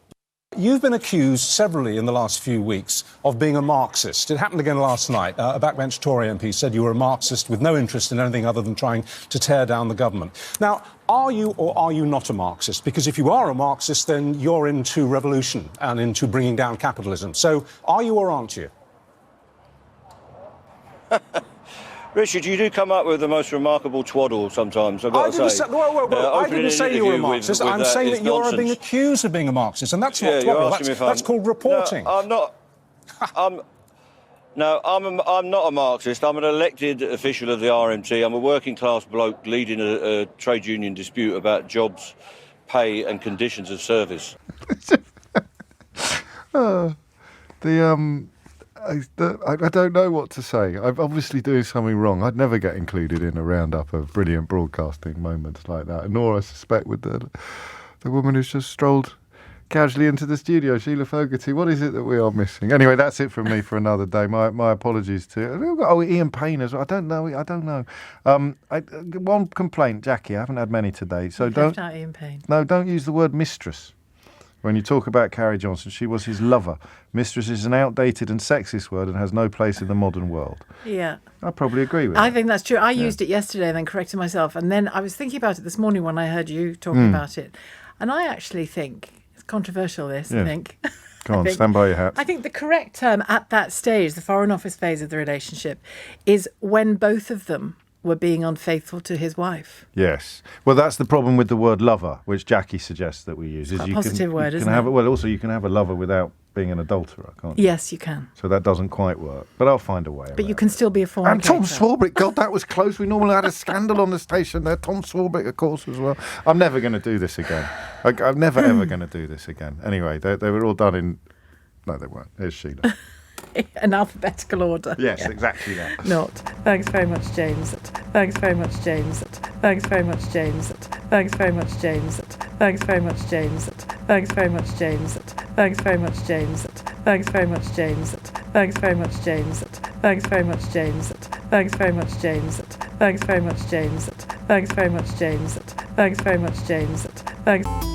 You've been accused severally in the last few weeks of being a Marxist. It happened again last night. A backbench Tory MP said you were a Marxist with no interest in anything other than trying to tear down the government. Now, are you or are you not a Marxist? Because if you are a Marxist, then you're into revolution and into bringing down capitalism. So are you or aren't you? Richard, you do come up with the most remarkable twaddle sometimes, I've got to say. I didn't say you were a Marxist. I'm saying that you're being accused of being a Marxist, and that's not twaddle. That's called reporting. I'm not a Marxist. I'm an elected official of the RMT. I'm a working-class bloke leading a trade union dispute about jobs, pay and conditions of service. I don't know what to say. I'm obviously doing something wrong. I'd never get included in a roundup of brilliant broadcasting moments like that. Nor, I suspect, with the woman who's just strolled casually into the studio, Sheila Fogarty. What is it that we are missing? Anyway, that's it from me for another day. My apologies to Ian Payne as well. I don't know. One complaint, Jackie. I haven't had many today, so don't. Out Ian Payne. No, don't use the word mistress. When you talk about Carrie Johnson, she was his lover. Mistress is an outdated and sexist word and has no place in the modern world. Yeah. I probably agree with that. I think that's true. I used it yesterday and then corrected myself. And then I was thinking about it this morning when I heard you talking about it. And I actually think, it's controversial this, I think. Go on, stand by your hat. I think the correct term at that stage, the Foreign Office phase of the relationship, is when both of them were being unfaithful to his wife. Yes. Well, that's the problem with the word lover, which Jackie suggests that we use. It's a positive word, isn't it? Well, also you can have a lover without being an adulterer, can't you? Yes, you can. So that doesn't quite work. But I'll find a way. But you can still be a fornicator. And Tom Swarbrick, God, that was close. We normally had a scandal on the station there. Tom Swarbrick, of course, as well. I'm never going to do this again. I'm never, ever going to do this again. Anyway, they were all done in... No, they weren't. Here's Sheila. In alphabetical order. Yes, exactly that. Not. Thanks very much, James. Thanks very much, James. Thanks very much, James. Thanks very much, James. Thanks very much, James. Thanks very much, James. Thanks very much, James. Thanks very much, James. Thanks very much, James. Thanks very much, James. Thanks very much, James. Thanks very much, James. Thanks very much, James. Thanks very much, James. Thanks.